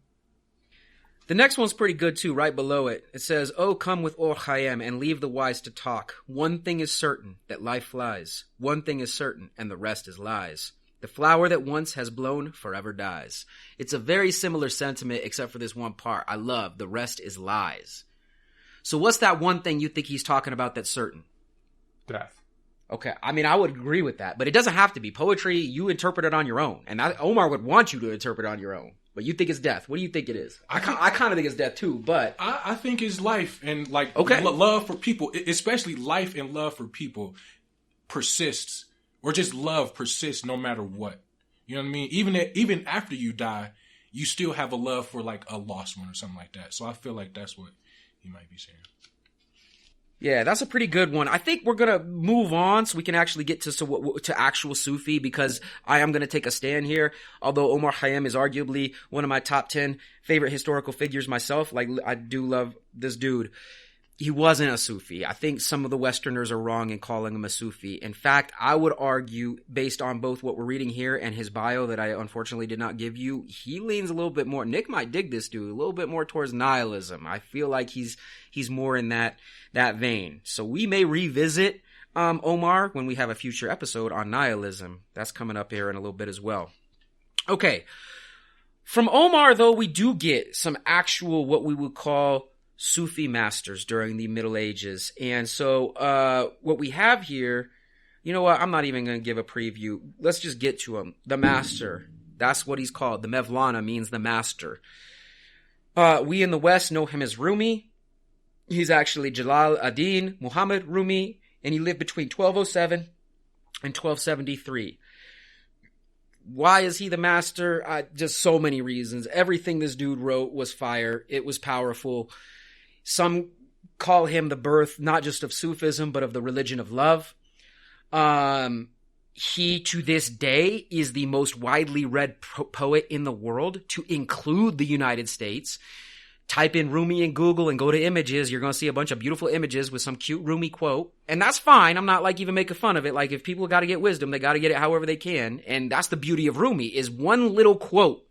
The next one's pretty good too, right below it. It says, "Oh, come with Or Hayem and leave the wise to talk. One thing is certain, that life flies. One thing is certain, and the rest is lies. The flower that once has blown forever dies." It's a very similar sentiment except for this one part. I love, the rest is lies. So what's that one thing you think he's talking about that's certain? Death. Okay, I mean, I would agree with that, but it doesn't have to be. Poetry, you interpret it on your own. And Omar would want you to interpret it on your own. But you think it's death. What do you think it is? I kind of think it's death too, but... I think it's life and like love for people, especially life and love for people persists, or just love persists no matter what. You know what I mean? Even after you die, you still have a love for like a lost one or something like that. So I feel like that's what he might be saying. Yeah, that's a pretty good one. I think we're going to move on so we can actually get to actual Sufi, because I am going to take a stand here. Although Omar Khayyam is arguably one of my top 10 favorite historical figures myself. Like, I do love this dude. He wasn't a Sufi. I think some of the Westerners are wrong in calling him a Sufi. In fact, I would argue, based on both what we're reading here and his bio that I unfortunately did not give you, he leans a little bit more, Nick might dig this dude, a little bit more towards nihilism. I feel like he's more in that vein. So we may revisit Omar when we have a future episode on nihilism. That's coming up here in a little bit as well. Okay. From Omar, though, we do get some actual, what we would call Sufi masters during the Middle Ages. And so what we have here, you know what, I'm not even going to give a preview. Let's just get to him. The master. That's what he's called. The Mevlana means the master. We in the West know him as Rumi. He's actually Jalal ad-Din Muhammad Rumi, and he lived between 1207 and 1273. Why is he the master? Just so many reasons. Everything this dude wrote was fire. It was powerful. Some call him the birth, not just of Sufism, but of the religion of love. He, to this day, is the most widely read poet in the world, to include the United States. Type in Rumi in Google and go to images. You're going to see a bunch of beautiful images with some cute Rumi quote. And that's fine. I'm not like even making fun of it. Like, if people got to get wisdom, they got to get it however they can. And that's the beauty of Rumi, is one little quote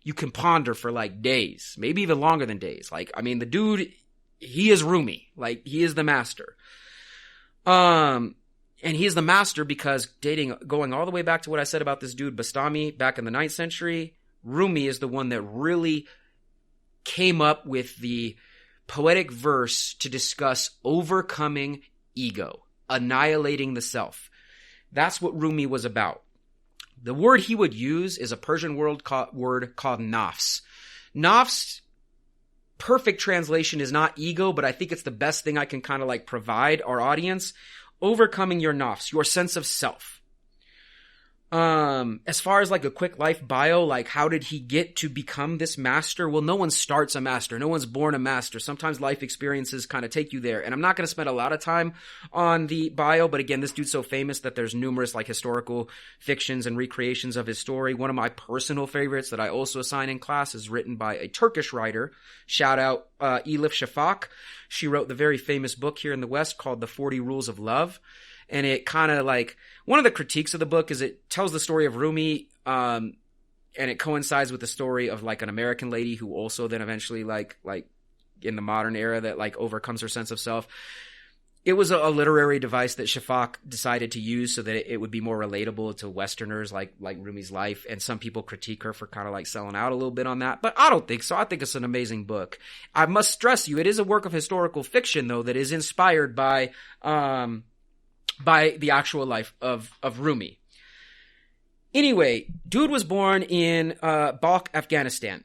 you can ponder for like days, maybe even longer than days. Like, I mean, the dude, he is Rumi. Like, he is the master. And he is the master because going all the way back to what I said about this dude, Bastami, back in the 9th century, Rumi is the one that really came up with the poetic verse to discuss overcoming ego, annihilating the self. That's what Rumi was about. The word he would use is a Persian word called nafs. Nafs, perfect translation is not ego, but I think it's the best thing I can kind of like provide our audience. Overcoming your nafs, your sense of self. As far as like a quick life bio, like how did he get to become this master? Well, no one starts a master. No one's born a master. Sometimes life experiences kind of take you there. And I'm not going to spend a lot of time on the bio, but again, this dude's so famous that there's numerous like historical fictions and recreations of his story. One of my personal favorites that I also assign in class is written by a Turkish writer. Shout out, Elif Shafak. She wrote the very famous book here in the West called The 40 Rules of Love. And it kind of like, one of the critiques of the book is it tells the story of Rumi, and it coincides with the story of like an American lady who also then eventually like in the modern era that like overcomes her sense of self. It was a literary device that Shafak decided to use so that it would be more relatable to Westerners like Rumi's life. And some people critique her for kind of like selling out a little bit on that, but I don't think so. I think it's an amazing book. I must stress you, it is a work of historical fiction though that is inspired by the actual life of Rumi. Anyway, dude was born in Balkh, Afghanistan.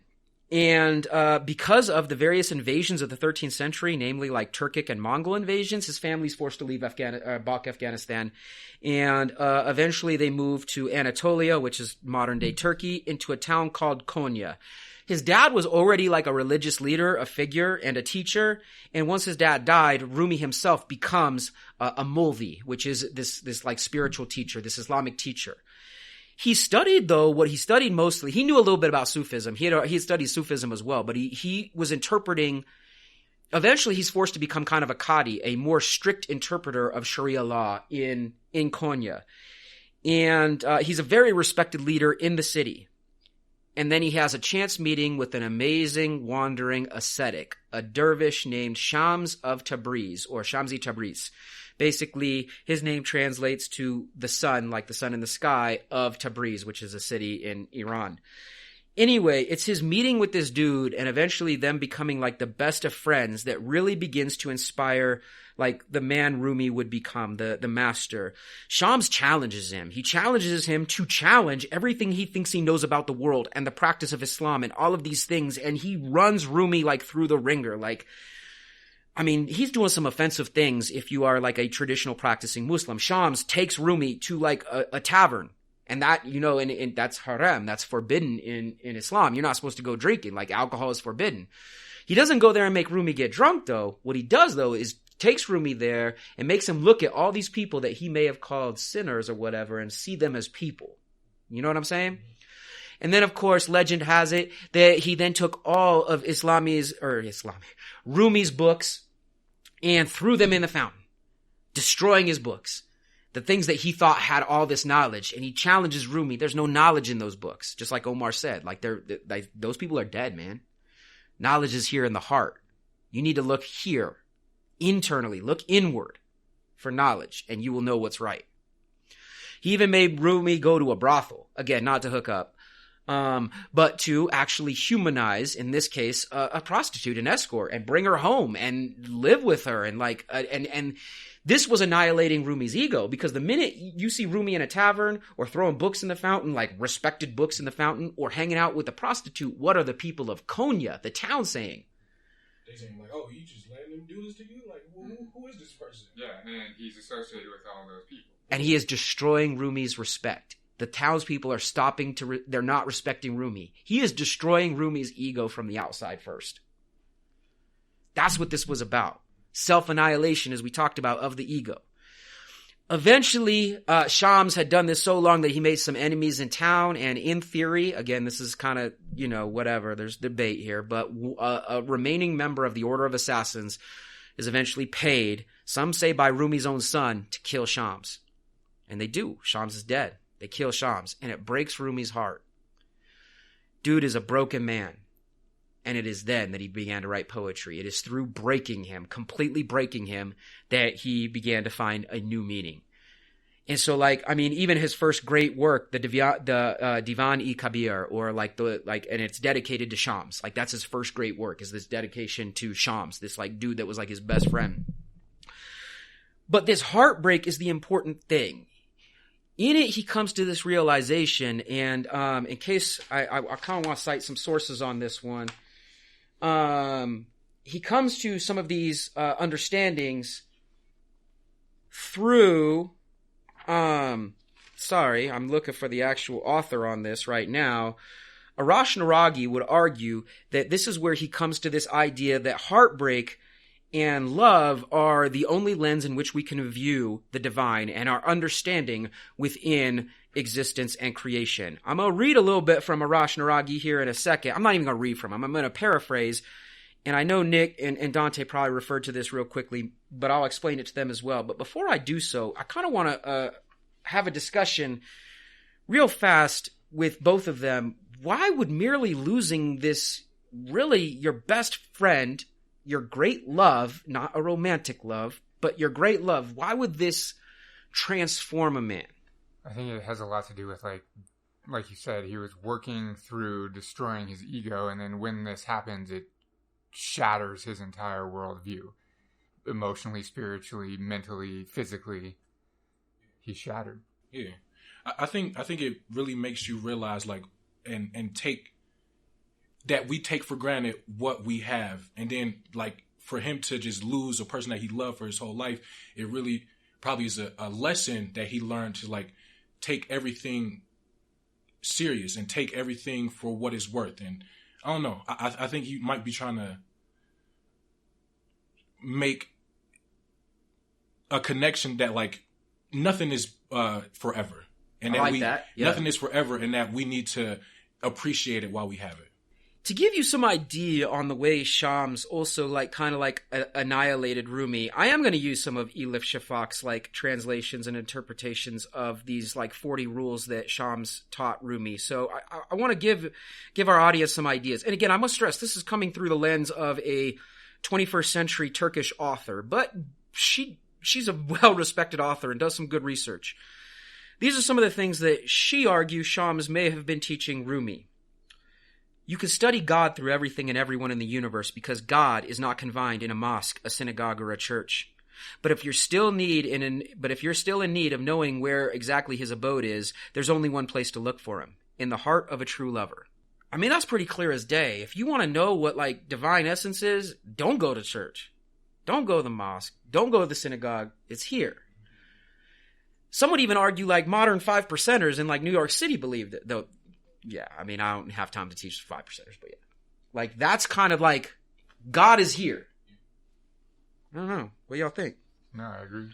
And because of the various invasions of the 13th century, namely like Turkic and Mongol invasions, his family's forced to leave Balkh, Afghanistan. And eventually they moved to Anatolia, which is modern-day Turkey, into a town called Konya. His dad was already like a religious leader, a figure, and a teacher. And once his dad died, Rumi himself becomes a mulvi, which is this like spiritual teacher, this Islamic teacher. He studied, though, what he studied mostly. He knew a little bit about Sufism. He had studied Sufism as well, but he was interpreting. Eventually, he's forced to become kind of a qadi, a more strict interpreter of Sharia law in Konya. And he's a very respected leader in the city. And then he has a chance meeting with an amazing wandering ascetic, a dervish named Shams of Tabriz, or Shamsi Tabriz. Basically, his name translates to the sun, like the sun in the sky, of Tabriz, which is a city in Iran. Anyway, it's his meeting with this dude and eventually them becoming like the best of friends that really begins to inspire like the man Rumi would become, the master. Shams challenges him. He challenges him to challenge everything he thinks he knows about the world and the practice of Islam and all of these things. And he runs Rumi like through the ringer. Like, I mean, he's doing some offensive things if you are like a traditional practicing Muslim. Shams takes Rumi to like a tavern. And that, you know, and that's haram. That's forbidden in Islam. You're not supposed to go drinking. Like, alcohol is forbidden. He doesn't go there and make Rumi get drunk, though. What he does, though, is takes Rumi there and makes him look at all these people that he may have called sinners or whatever and see them as people. You know what I'm saying? And then, of course, legend has it that he then took all of Rumi's books and threw them in the fountain, destroying his books. The things that he thought had all this knowledge, and he challenges Rumi. There's no knowledge in those books, just like Omar said. Like those people are dead, man. Knowledge is here in the heart. You need to look here, internally, look inward for knowledge, and you will know what's right. He even made Rumi go to a brothel, again, not to hook up, but to actually humanize, in this case, a prostitute, an escort, and bring her home and live with her, and like, and this was annihilating Rumi's ego, because the minute you see Rumi in a tavern or throwing books in the fountain, like respected books in the fountain, or hanging out with a prostitute, what are the people of Konya, the town, saying? They saying like, oh, you just letting them do this to you? Like, who is this person? Yeah, and he's associated with all those people. And he is destroying Rumi's respect. The townspeople are stopping they're not respecting Rumi. He is destroying Rumi's ego from the outside first. That's what this was about. Self-annihilation, as we talked about, of the ego. Eventually, Shams had done this so long that he made some enemies in town, and in theory, again, this is kind of, you know, whatever, there's debate here, but a remaining member of the Order of Assassins is eventually paid, some say by Rumi's own son, to kill Shams. And they do. Shams is dead. They kill Shams, and it breaks Rumi's heart. Dude is a broken man. And it is then that he began to write poetry. It is through breaking him, completely breaking him, that he began to find a new meaning. And so, like, I mean, even his first great work, the Divan-i-Kabir, or and it's dedicated to Shams. Like, that's his first great work, is this dedication to Shams, this like dude that was like his best friend. But this heartbreak is the important thing. In it, he comes to this realization, and in case I kind of want to cite some sources on this one. He comes to some of these understandings through, sorry, I'm looking for the actual author on this right now. Arash Naragi would argue that this is where he comes to this idea that heartbreak and love are the only lens in which we can view the divine and our understanding within existence and creation. I'm going to read a little bit from Arash Naragi here in a second. I'm not even going to read from him. I'm going to paraphrase. And I know Nick and Donte probably referred to this real quickly, but I'll explain it to them as well. But before I do so, I kind of want to have a discussion real fast with both of them. Why would merely losing this, really your best friend, your great love, not a romantic love, but your great love, why would this transform a man? I think it has a lot to do with, like you said, he was working through destroying his ego, and then when this happens, it shatters his entire worldview. Emotionally, spiritually, mentally, physically, he's shattered. Yeah. I think it really makes you realize, like, and take that we take for granted what we have. And then, like, for him to just lose a person that he loved for his whole life, it really probably is a lesson that he learned to, like, take everything serious and take everything for what it's worth. And I don't know. I think you might be trying to make a connection that like nothing is forever, and that nothing is forever, and that we need to appreciate it while we have it. To give you some idea on the way Shams also like kind of like annihilated Rumi, I am going to use some of Elif Shafak's like translations and interpretations of these like 40 rules that Shams taught Rumi. So I want to give our audience some ideas. And again, I must stress this is coming through the lens of a 21st century Turkish author, but she's a well-respected author and does some good research. These are some of the things that she argues Shams may have been teaching Rumi. You can study God through everything and everyone in the universe because God is not confined in a mosque, a synagogue, or a church. But if you're still in need of knowing where exactly his abode is, there's only one place to look for him, in the heart of a true lover. I mean, that's pretty clear as day. If you want to know what like divine essence is, don't go to church. Don't go to the mosque. Don't go to the synagogue. It's here. Some would even argue like modern 5%ers in like New York City believed it, though. Yeah, I mean, I don't have time to teach 5%ers, but yeah. Like, that's kind of like, God is here. I don't know. What do y'all think? No, I agree.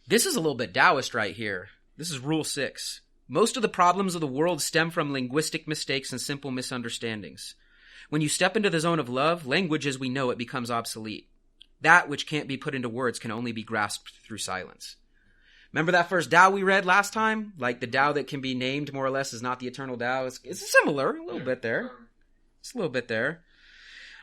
This is a little bit Taoist right here. This is Rule 6. Most of the problems of the world stem from linguistic mistakes and simple misunderstandings. When you step into the zone of love, language as we know it becomes obsolete. That which can't be put into words can only be grasped through silence. Remember that first Tao we read last time? Like the Tao that can be named more or less is not the eternal Tao. It's similar, a little bit there. It's a little bit there.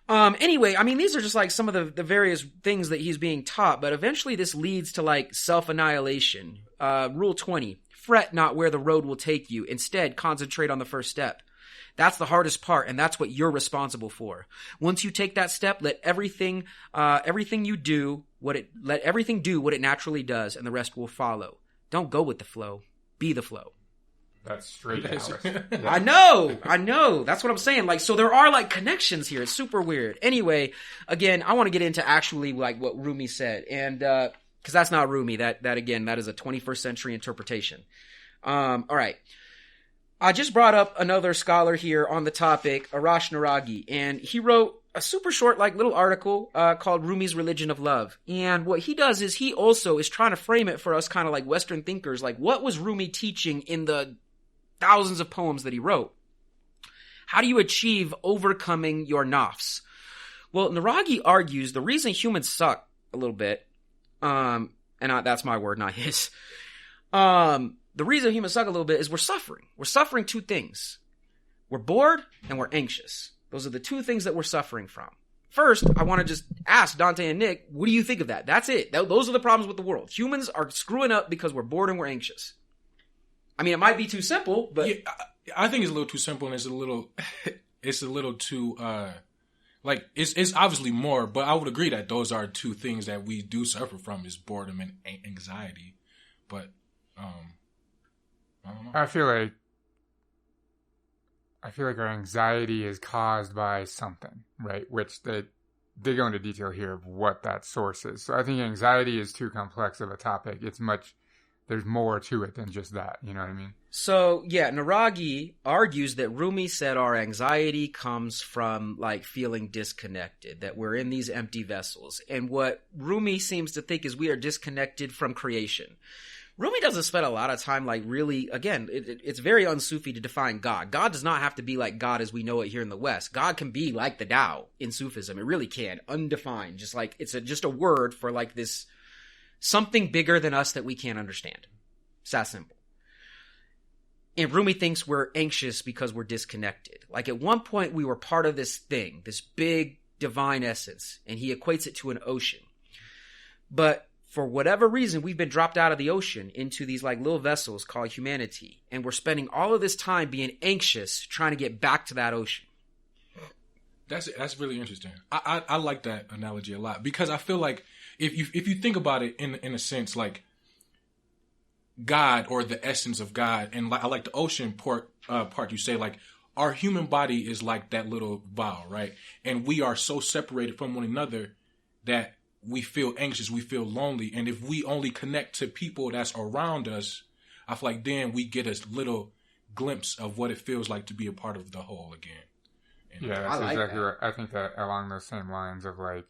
Anyway, I mean, these are just like some of the various things that he's being taught, but eventually this leads to like self-annihilation. Rule 20, fret not where the road will take you. Instead, concentrate on the first step. That's the hardest part, and that's what you're responsible for. Once you take that step, let everything do what it naturally does, and the rest will follow. Don't go with the flow. Be the flow. That's straight Taoist. I know. That's what I'm saying. Like, so there are like connections here. It's super weird. Anyway, again, I want to get into actually like what Rumi said, and because that's not Rumi. That again, that is a 21st century interpretation. All right. I just brought up another scholar here on the topic, Arash Naragi, and he wrote a super short, like, little article called Rumi's Religion of Love. And what he does is he also is trying to frame it for us kind of like Western thinkers, like, what was Rumi teaching in the thousands of poems that he wrote? How do you achieve overcoming your nafs? Well, Naragi argues the reason humans suck a little bit, that's my word, not his, the reason humans suck a little bit is we're suffering. We're suffering two things. We're bored and we're anxious. Those are the two things that we're suffering from. First, I want to just ask Donte and Nick, what do you think of that? That's it. Those are the problems with the world. Humans are screwing up because we're bored and we're anxious. I mean, it might be too simple, but... Yeah, I think it's a little too simple, and it's a little too, like, it's obviously more, but I would agree that those are two things that we do suffer from, is boredom and anxiety. But, I don't know. I feel like our anxiety is caused by something, right? Which they go into detail here of what that source is. So I think anxiety is too complex of a topic. There's more to it than just that. You know what I mean? So, yeah, Naragi argues that Rumi said our anxiety comes from, like, feeling disconnected, that we're in these empty vessels. And what Rumi seems to think is we are disconnected from creation. Rumi doesn't spend a lot of time, like, really, again, it's very un-Sufi to define God. God does not have to be like God as we know it here in the West. God can be like the Tao in Sufism. It really can, undefined. Just like, it's just a word for, like, this something bigger than us that we can't understand. It's that simple. And Rumi thinks we're anxious because we're disconnected. Like, at one point, we were part of this thing, this big divine essence, and he equates it to an ocean. But for whatever reason, we've been dropped out of the ocean into these like little vessels called humanity. And we're spending all of this time being anxious, trying to get back to that ocean. That's really interesting. I like that analogy a lot, because I feel like if you think about it in a sense, like God, or the essence of God, and like I like the ocean part you say, like our human body is like that little vial, right? And we are so separated from one another that we feel anxious, we feel lonely. And if we only connect to people that's around us, I feel like then we get a little glimpse of what it feels like to be a part of the whole again. And Yeah, that's exactly right. I think that along those same lines of like,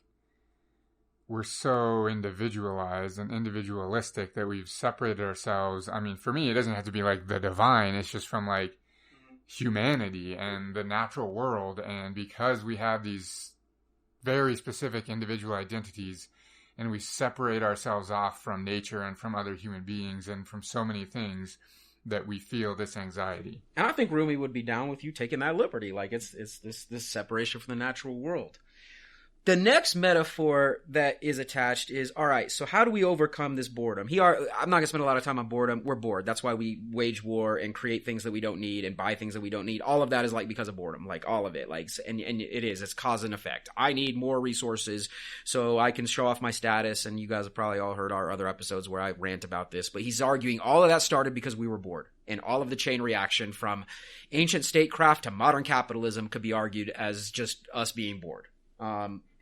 we're so individualized and individualistic that we've separated ourselves. I mean, for me, it doesn't have to be like the divine. It's just from like humanity and the natural world. And because we have these very specific individual identities and we separate ourselves off from nature and from other human beings and from so many things, that we feel this anxiety. And I think Rumi would be down with you taking that liberty. Like it's this separation from the natural world. The next metaphor that is attached is, all right, so how do we overcome this boredom? I'm not going to spend a lot of time on boredom. We're bored. That's why we wage war and create things that we don't need and buy things that we don't need. All of that is like because of boredom, like all of it. Like, and it's cause and effect. I need more resources so I can show off my status. And you guys have probably all heard our other episodes where I rant about this, but he's arguing all of that started because we were bored. And all of the chain reaction from ancient statecraft to modern capitalism could be argued as just us being bored.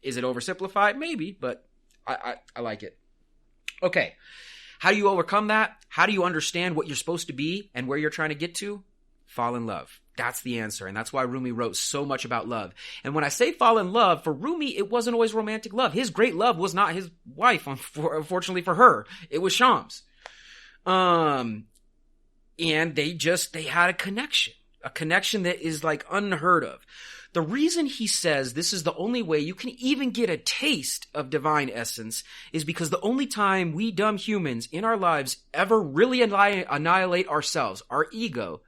Is it oversimplified? Maybe, but I like it. Okay. How do you overcome that? How do you understand what you're supposed to be and where you're trying to get to? Fall in love. That's the answer. And that's why Rumi wrote so much about love. And when I say fall in love, for Rumi, it wasn't always romantic love. His great love was not his wife, unfortunately for her. It was Shams. And they had a connection that is like unheard of. The reason he says this is the only way you can even get a taste of divine essence is because the only time we dumb humans in our lives ever really annihilate ourselves, our ego,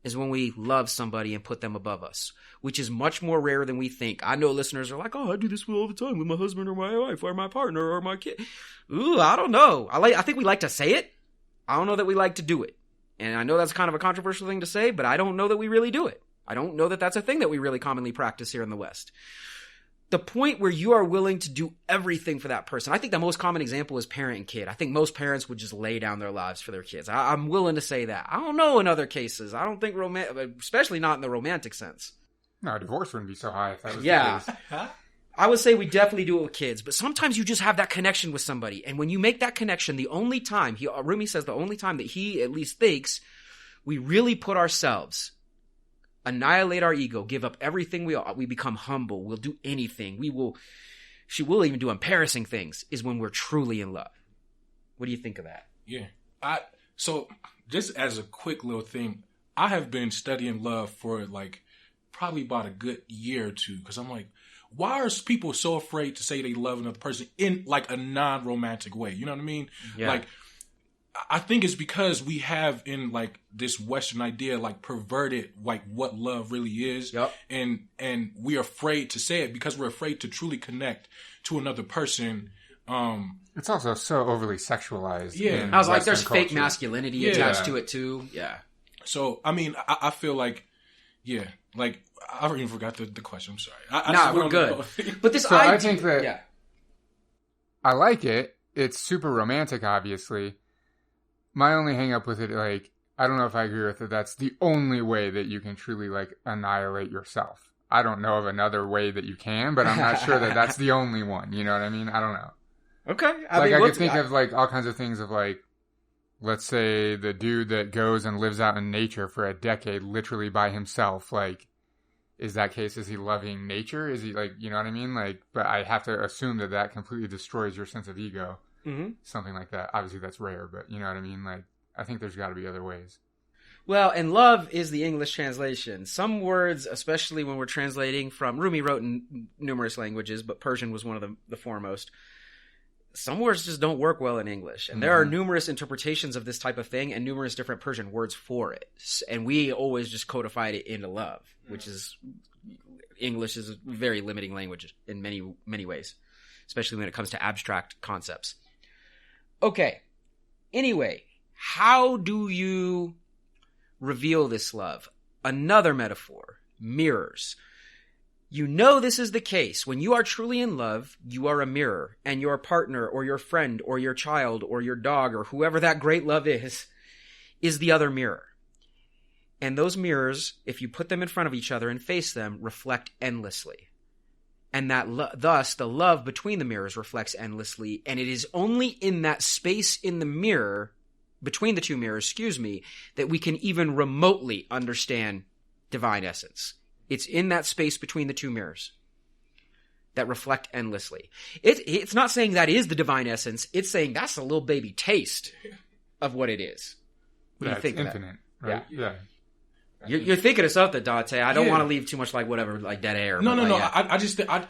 is when we love somebody and put them above us, which is much more rare than we think. I know listeners are like, oh, I do this all the time with my husband or my wife or my partner or my kid. Ooh, I don't know. I think we like to say it. I don't know that we like to do it. And I know that's kind of a controversial thing to say, but I don't know that we really do it. I don't know that that's a thing that we really commonly practice here in the West. The point where you are willing to do everything for that person. I think the most common example is parent and kid. I think most parents would just lay down their lives for their kids. I'm willing to say that. I don't know in other cases. I don't think especially not in the romantic sense. No, divorce wouldn't be so high if that was the case. I would say we definitely do it with kids, but sometimes you just have that connection with somebody. And when you make that connection, the only time, Rumi says the only time that he at least thinks we really put ourselves, annihilate our ego, give up everything we become humble, we'll do anything, she will even do embarrassing things, is when we're truly in love. What do you think of that? Yeah. So just as a quick little thing, I have been studying love for like probably about a good year or two, because I'm like, why are people so afraid to say they love another person in like a non-romantic way? You know what I mean? Yeah. Like, I think it's because we have in like this Western idea like perverted like what love really is. Yep. And we're afraid to say it because we're afraid to truly connect to another person. It's also so overly sexualized. Yeah. I was like, Western there's culture. fake masculinity attached to it too. Yeah. So, I mean, I feel like, yeah, like I even forgot the question. I'm sorry. Nah, we're good. But this So idea, I think that yeah. I like it. It's super romantic, obviously. My only hang up with it, like, I don't know if I agree with it. That's the only way that you can truly, like, annihilate yourself. I don't know of another way that you can, but I'm not sure that that's the only one. You know what I mean? I don't know. Okay. I could think of, like, all kinds of things of, like, let's say the dude that goes and lives out in nature for a decade literally by himself. Like, is that case, is he loving nature? Is he, like, you know what I mean? Like, but I have to assume that completely destroys your sense of ego. Mm-hmm. Something like that. Obviously, that's rare, but you know what I mean? Like, I think there's got to be other ways. Well, and love is the English translation. Some words, especially when we're translating from, Rumi wrote in numerous languages, but Persian was one of the foremost. Some words just don't work well in English. And there are numerous interpretations of this type of thing and numerous different Persian words for it. And we always just codified it into love, which is, English is a very limiting language in many, many ways, especially when it comes to abstract concepts. Okay. Anyway, how do you reveal this love? Another metaphor, mirrors. You know this is the case. When you are truly in love, you are a mirror, and your partner or your friend or your child or your dog or whoever that great love is the other mirror. And those mirrors, if you put them in front of each other and face them, reflect endlessly. And that thus the love between the mirrors reflects endlessly, and it is only in that space in the mirror between the two mirrors, that we can even remotely understand divine essence. It's in that space between the two mirrors that reflect endlessly. It's not saying that is the divine essence. It's saying that's a little baby taste of what it is. What do you think? Infinite, right? Yeah. You're thinking of something, Donte. I don't want to leave too much like whatever, like dead air. No. I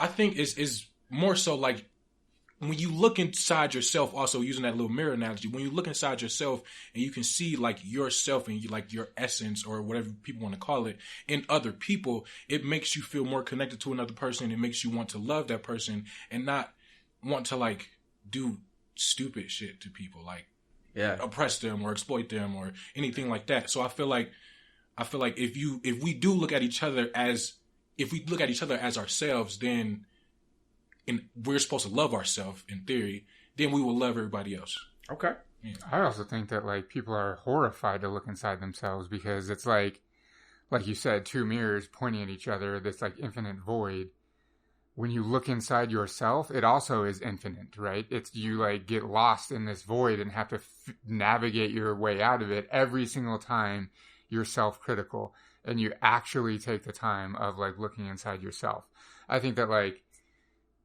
think is more so like when you look inside yourself. Also using that little mirror analogy, when you look inside yourself and you can see like yourself and like your essence or whatever people want to call it in other people, it makes you feel more connected to another person. It makes you want to love that person and not want to like do stupid shit to people, like oppress them or exploit them or anything like that. So I feel like if we do look at each other as ourselves, then we're supposed to love ourselves in theory, then we will love everybody else. Okay. Yeah. I also think that like people are horrified to look inside themselves because it's like you said, two mirrors pointing at each other, this like infinite void. When you look inside yourself, it also is infinite, right? It's you like get lost in this void and have to navigate your way out of it every single time you're self-critical and you actually take the time of like looking inside yourself. I think that like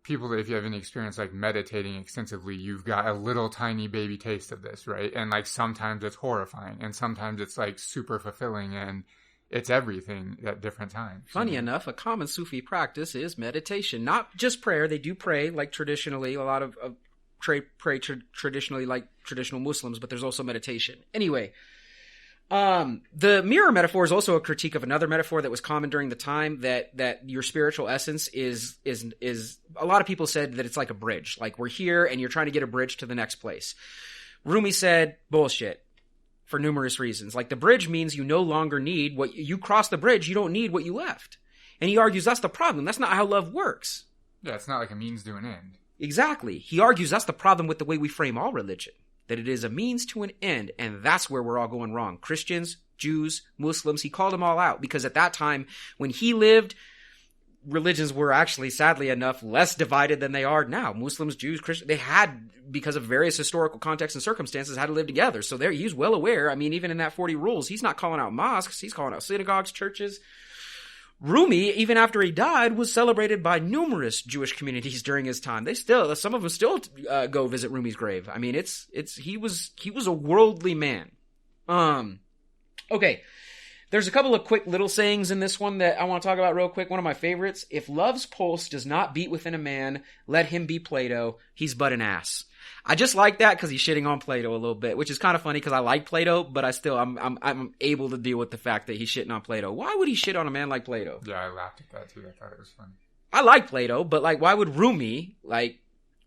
people, if you have any experience like meditating extensively, you've got a little tiny baby taste of this, right? And like sometimes it's horrifying and sometimes it's like super fulfilling and it's everything at different times. Funny enough, a common Sufi practice is meditation, not just prayer. They do pray like traditionally, a lot of pray traditionally like traditional Muslims, but there's also meditation. Anyway, the mirror metaphor is also a critique of another metaphor that was common during the time, that your spiritual essence is a lot of people said that it's like a bridge. Like we're here and you're trying to get a bridge to the next place. Rumi said, bullshit, for numerous reasons. Like the bridge means you no longer need what you cross the bridge. You don't need what you left. And he argues that's the problem. That's not how love works. Yeah. It's not like a means to an end. Exactly. He argues that's the problem with the way we frame all religion. That it is a means to an end, and that's where we're all going wrong. Christians, Jews, Muslims, he called them all out, because at that time, when he lived, religions were actually, sadly enough, less divided than they are now. Muslims, Jews, Christians, they had, because of various historical contexts and circumstances, had to live together. So there, he's well aware. I mean, even in that 40 rules, he's not calling out mosques, he's calling out synagogues, churches. Rumi, even after he died, was celebrated by numerous Jewish communities during his time. Some of them still go visit Rumi's grave. I mean, he was a worldly man. Okay. There's a couple of quick little sayings in this one that I want to talk about real quick. One of my favorites: if love's pulse does not beat within a man, let him be Plato. He's but an ass. I just like that because he's shitting on Plato a little bit, which is kind of funny because I like Plato, but I'm able to deal with the fact that he's shitting on Plato. Why would he shit on a man like Plato? Yeah, I laughed at that too. I thought it was funny. I like Plato, but like, why would Rumi like?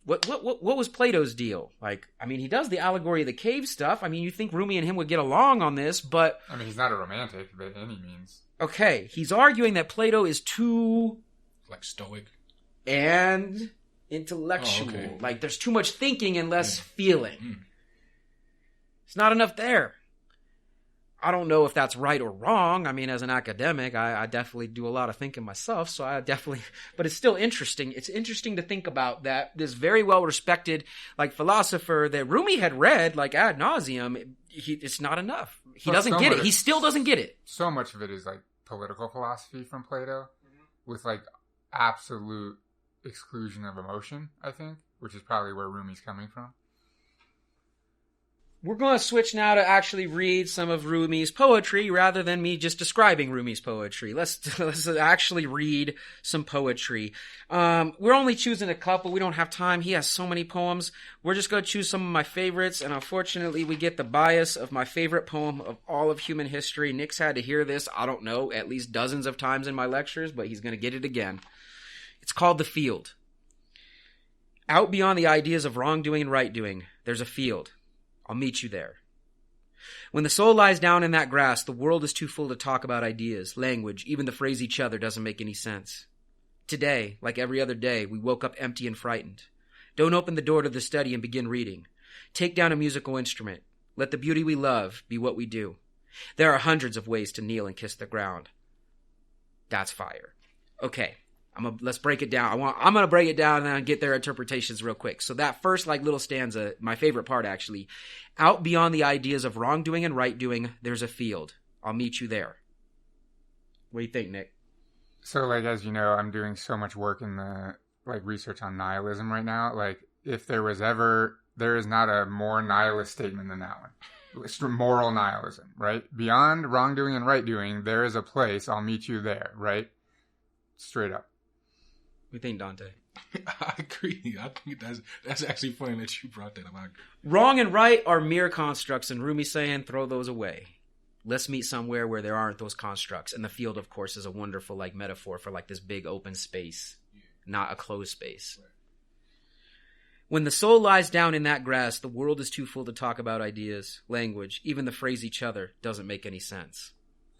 What was Plato's deal? Like, I mean, he does the allegory of the cave stuff. I mean, you think Rumi and him would get along on this, but I mean, he's not a romantic by any means. Okay, he's arguing that Plato is too like stoic and intellectual. Oh, okay. Like there's too much thinking and less feeling. It's not enough there. I don't know if that's right or wrong. I mean, as an academic, I definitely do a lot of thinking myself, so but it's still interesting. It's interesting to think about that this very well-respected, like, philosopher that Rumi had read, like, ad nauseum, it's not enough. He doesn't get it. He still doesn't get it. So much of it is, like, political philosophy from Plato, with, like, absolute exclusion of emotion, I think, which is probably where Rumi's coming from. We're going to switch now to actually read some of Rumi's poetry rather than me just describing Rumi's poetry. Let's actually read some poetry. We're only choosing a couple. We don't have time. He has so many poems. We're just going to choose some of my favorites, and unfortunately we get the bias of my favorite poem of all of human history. Nick's had to hear this, I don't know, at least dozens of times in my lectures, but he's going to get it again. It's called The Field. Out beyond the ideas of wrongdoing and right-doing, there's a field. I'll meet you there. When the soul lies down in that grass, the world is too full to talk about ideas, language, even the phrase each other doesn't make any sense. Today, like every other day, we woke up empty and frightened. Don't open the door to the study and begin reading. Take down a musical instrument. Let the beauty we love be what we do. There are hundreds of ways to kneel and kiss the ground. That's fire. Okay. Let's break it down. I'm gonna break it down and get their interpretations real quick. So that first like little stanza, my favorite part actually, out beyond the ideas of wrongdoing and right doing, there's a field. I'll meet you there. What do you think, Nick? So, like, as you know, I'm doing so much work in the like research on nihilism right now. Like, if there is not a more nihilist statement than that one. It's moral nihilism, right? Beyond wrongdoing and right doing, there is a place. I'll meet you there, right? Straight up. What do you think, Donte? I agree. I think that's actually funny that you brought that up. Wrong and right are mere constructs, and Rumi saying, throw those away. Let's meet somewhere where there aren't those constructs. And the field, of course, is a wonderful like metaphor for like this big open space, not a closed space. Right. When the soul lies down in that grass, the world is too full to talk about ideas, language, even the phrase each other doesn't make any sense.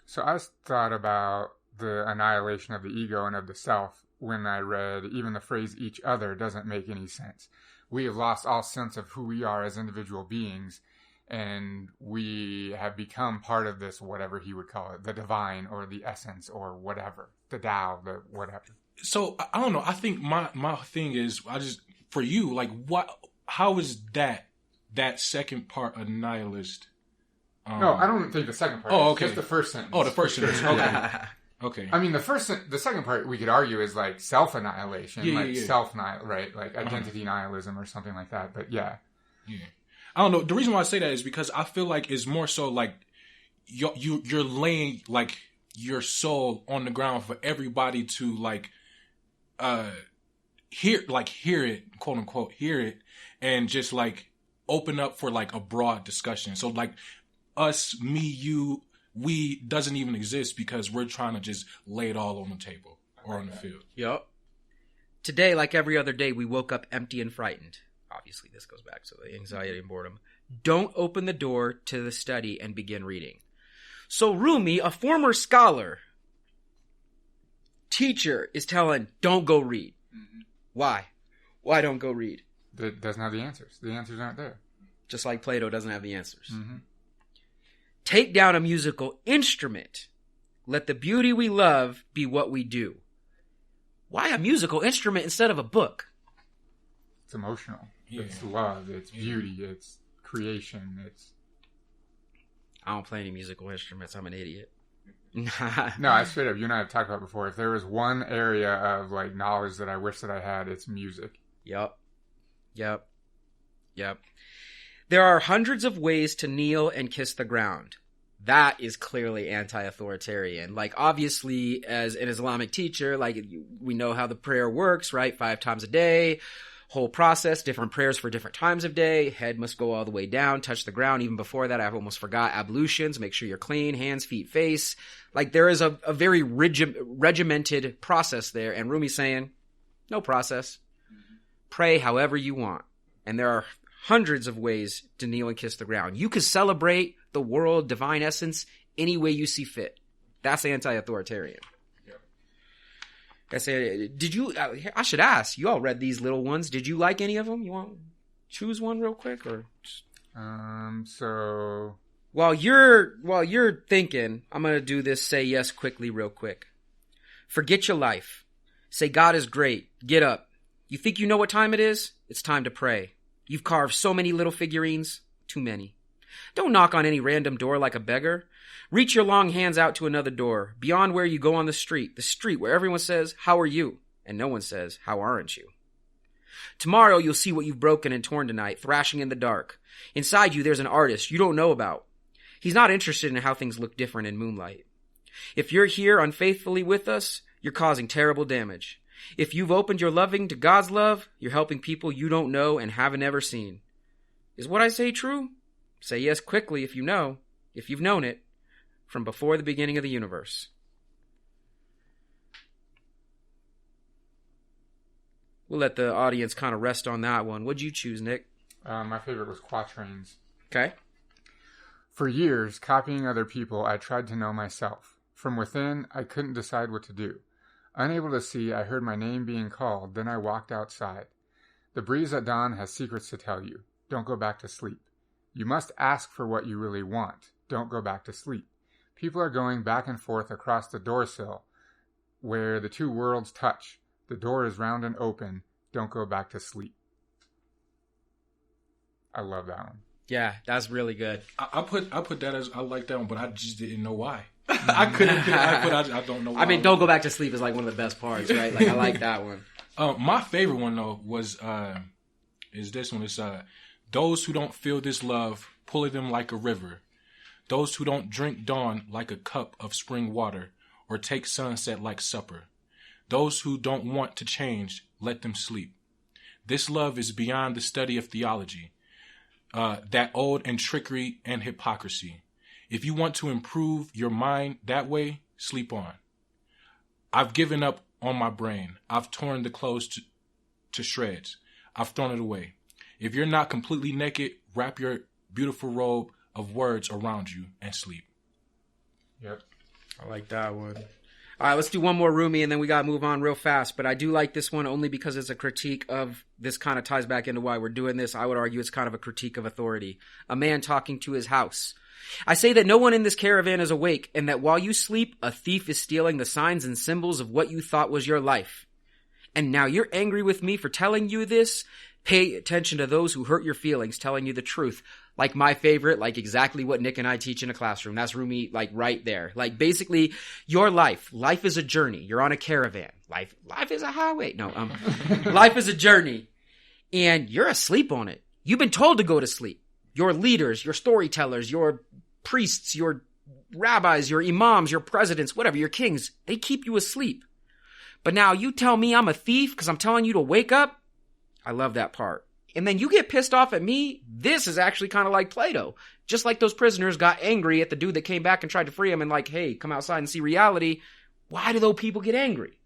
So I thought about the annihilation of the ego and of the self when I read even the phrase each other doesn't make any sense. We have lost all sense of who we are as individual beings, and we have become part of this, whatever he would call it, the divine or the essence or whatever, the Tao, the whatever. So I don't know. I think my thing is, for you, like, how is that second part a nihilist? No, I don't think the second part. Oh, okay. Just the first sentence. Oh, the first sentence. Okay. Okay. I mean, the second part we could argue is like self-annihilation, self-nihil, right? Like identity nihilism or something like that. But yeah. I don't know. The reason why I say that is because I feel like it's more so like you're laying like your soul on the ground for everybody to like hear it, quote unquote, hear it, and just like open up for like a broad discussion. So like us, me, you, we doesn't even exist because we're trying to just lay it all on the table or on the field. Yep. Today, like every other day, we woke up empty and frightened. Obviously, this goes back to the anxiety and boredom. Don't open the door to the study and begin reading. So Rumi, a former scholar, teacher, is telling, don't go read. Mm-hmm. Why? Why don't go read? It doesn't have the answers. The answers aren't there. Just like Plato doesn't have the answers. Mm-hmm. Take down a musical instrument. Let the beauty we love be what we do. Why a musical instrument instead of a book? It's emotional. Yeah. It's love. It's beauty. It's creation. I don't play any musical instruments. I'm an idiot. No, I straight up. You and I have talked about before. If there was one area of like knowledge that I wish that I had, it's music. Yep. There are hundreds of ways to kneel and kiss the ground. That is clearly anti-authoritarian. Like, obviously, as an Islamic teacher, like, we know how the prayer works, right? 5 times a day, whole process, different prayers for different times of day. Head must go all the way down, touch the ground. Even before that, I almost forgot ablutions. Make sure you're clean, hands, feet, face. Like, there is a very regimented process there. And Rumi's saying, no process. Pray however you want. And there are hundreds of ways to kneel and kiss the ground. You could celebrate the world, divine essence, any way you see fit. That's anti-authoritarian. Yep. I say, I should ask, you all read these little ones. Did you like any of them? You want to choose one real quick? Or so while you're thinking, I'm going to do this say yes quickly real quick. Forget your life. Say God is great. Get up. You think you know what time it is? It's time to pray. You've carved so many little figurines. Too many. Don't knock on any random door like a beggar. Reach your long hands out to another door, beyond where you go on the street where everyone says, how are you? And no one says, how aren't you? Tomorrow you'll see what you've broken and torn tonight, thrashing in the dark. Inside you there's an artist you don't know about. He's not interested in how things look different in moonlight. If you're here unfaithfully with us, you're causing terrible damage. If you've opened your loving to God's love, you're helping people you don't know and haven't ever seen. Is what I say true? Say yes quickly if you know, if you've known it, from before the beginning of the universe. We'll let the audience kind of rest on that one. What'd you choose, Nick? My favorite was quatrains. Okay. For years, copying other people, I tried to know myself. From within, I couldn't decide what to do. Unable to see, I heard my name being called, then I walked outside. The breeze at dawn has secrets to tell you. Don't go back to sleep. You must ask for what you really want. Don't go back to sleep. People are going back and forth across the doorsill where the two worlds touch. The door is round and open. Don't go back to sleep. I love that one. Yeah, that's really good. I put that as, I like that one, but I just didn't know why. I couldn't. I don't know why. I mean, don't go back to sleep is like one of the best parts, right? Like I like that one. My favorite one though is this one. It's those who don't feel this love, pull them like a river. Those who don't drink dawn like a cup of spring water, or take sunset like supper. Those who don't want to change, let them sleep. This love is beyond the study of theology, that old and trickery and hypocrisy. If you want to improve your mind that way, sleep on. I've given up on my brain. I've torn the clothes to shreds. I've thrown it away. If you're not completely naked, wrap your beautiful robe of words around you and sleep. Yep. I like that one. All right, let's do one more Rumi and then we got to move on real fast. But I do like this one only because it's a critique of, this kind of ties back into why we're doing this. I would argue it's kind of a critique of authority. A man talking to his house. I say that no one in this caravan is awake, and that while you sleep, a thief is stealing the signs and symbols of what you thought was your life. And now you're angry with me for telling you this? Pay attention to those who hurt your feelings, telling you the truth. Like my favorite, like exactly what Nick and I teach in a classroom. That's Rumi, like right there. Like basically, your life is a journey. You're on a caravan. Life is a highway. No, life is a journey. And you're asleep on it. You've been told to go to sleep. Your leaders, your storytellers, your priests, your rabbis, your imams, your presidents, whatever, your kings, they keep you asleep. But now you tell me I'm a thief because I'm telling you to wake up? I love that part. And then you get pissed off at me? This is actually kind of like Plato. Just like those prisoners got angry at the dude that came back and tried to free him and like, hey, come outside and see reality. Why do those people get angry?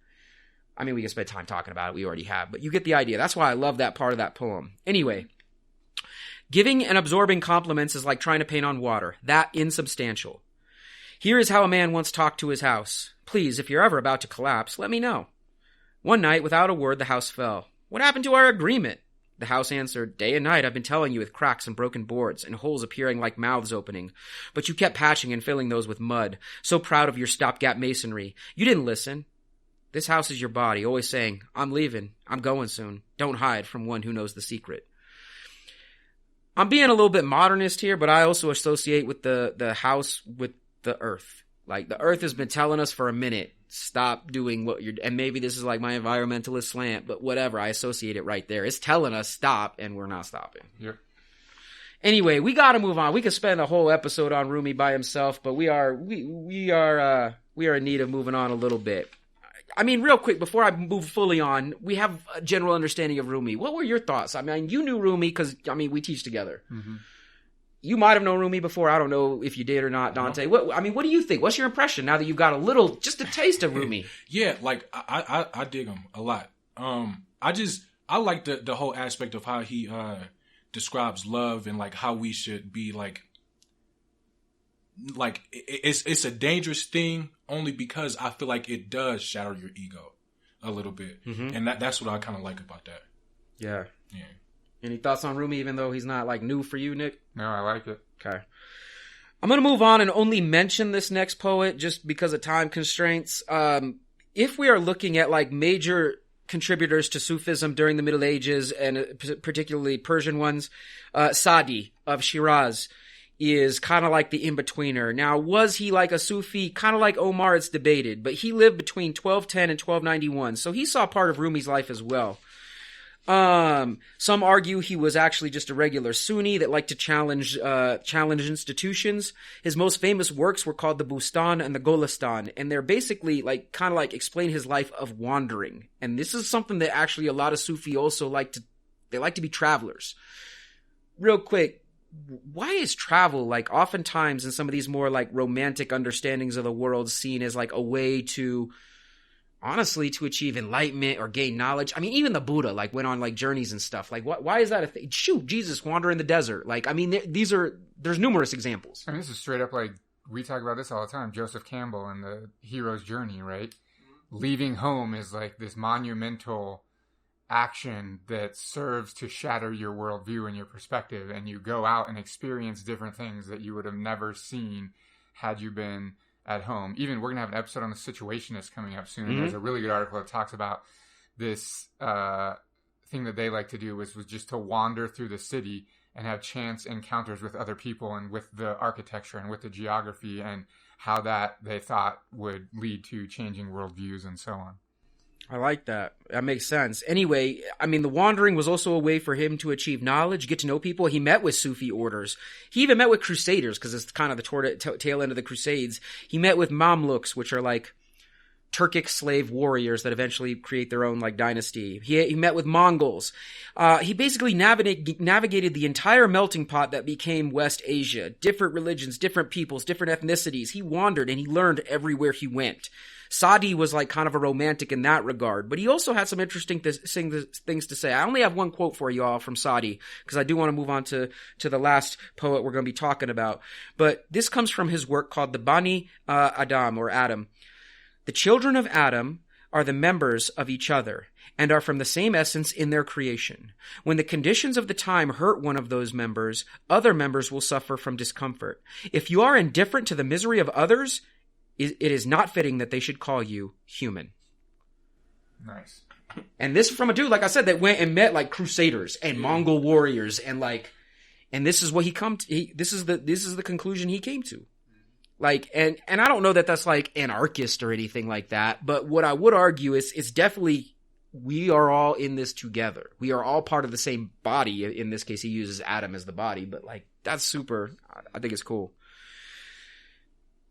I mean, we can spend time talking about it. We already have. But you get the idea. That's why I love that part of that poem. Anyway. Giving and absorbing compliments is like trying to paint on water. That insubstantial. Here is how a man once talked to his house. Please, if you're ever about to collapse, let me know. One night, without a word, the house fell. What happened to our agreement? The house answered, day and night I've been telling you with cracks and broken boards and holes appearing like mouths opening. But you kept patching and filling those with mud. So proud of your stopgap masonry. You didn't listen. This house is your body, always saying, I'm leaving. I'm going soon. Don't hide from one who knows the secret. I'm being a little bit modernist here, but I also associate with the house with the earth. Like the earth has been telling us for a minute, stop doing what you're, and maybe this is like my environmentalist slant, but whatever, I associate it right there. It's telling us stop, and we're not stopping. Yep. Anyway, we got to move on. We could spend a whole episode on Rumi by himself, but we are in need of moving on a little bit. I mean, real quick, before I move fully on, we have a general understanding of Rumi. What were your thoughts? I mean, you knew Rumi because, I mean, we teach together. Mm-hmm. You might have known Rumi before. I don't know if you did or not, Donte. No. What do you think? What's your impression now that you've got just a taste of Rumi? Yeah, like, I dig him a lot. I like the whole aspect of how he describes love and, like, how we should be, like it's a dangerous thing only because I feel like it does shatter your ego a little bit. Mm-hmm. And that's what I kind of like about that. Yeah. Yeah. Any thoughts on Rumi, even though he's not like new for you, Nick? No, I like it. Okay. I'm going to move on and only mention this next poet just because of time constraints. If we are looking at like major contributors to Sufism during the Middle Ages and particularly Persian ones, Sadi of Shiraz is kind of like the in-betweener. Now, was he like a Sufi? Kind of like Omar, it's debated, but he lived between 1210 and 1291, so he saw part of Rumi's life as well. Some argue he was actually just a regular Sunni that liked to challenge institutions. His most famous works were called the Bustan and the Golistan, and they're basically like kind of like explain his life of wandering. And this is something that actually a lot of Sufi also like to be travelers. Real quick, why is travel, like oftentimes in some of these more like romantic understandings of the world, seen as like a way to, honestly, to achieve enlightenment or gain knowledge? I mean, even the Buddha like went on like journeys and stuff. Like, why is that a thing? Shoot, Jesus wander in the desert. Like, I mean, there's numerous examples. I mean, this is straight up like, we talk about this all the time. Joseph Campbell and the hero's journey, right? Leaving home is like this monumental action that serves to shatter your worldview and your perspective, and you go out and experience different things that you would have never seen had you been at home. Even we're going to have an episode on the Situationists coming up soon. Mm-hmm. There's a really good article that talks about this thing that they like to do was just to wander through the city and have chance encounters with other people and with the architecture and with the geography and how that they thought would lead to changing worldviews and so on. I like that. That makes sense. Anyway, I mean, the wandering was also a way for him to achieve knowledge, get to know people. He met with Sufi orders. He even met with crusaders, because it's kind of the tail end of the Crusades. He met with Mamluks, which are like Turkic slave warriors that eventually create their own like dynasty. He met with Mongols. He basically navigated the entire melting pot that became West Asia. Different religions, different peoples, different ethnicities. He wandered and he learned everywhere he went. Sadi was like kind of a romantic in that regard, but he also had some interesting things to say. I only have one quote for you all from Sadi, because I do want to move on to the last poet we're going to be talking about. But this comes from his work called the Bani Adam, or Adam. The children of Adam are the members of each other, and are from the same essence in their creation. When the conditions of the time hurt one of those members, other members will suffer from discomfort. If you are indifferent to the misery of others, it is not fitting that they should call you human. Nice. And this from a dude, like I said, that went and met like crusaders and Mongol warriors, and this is what this is the conclusion he came to. Like, and I don't know that that's like anarchist or anything like that, but what I would argue is it's definitely, we are all in this together. We are all part of the same body. In this case, he uses Adam as the body, but like, that's super, I think it's cool.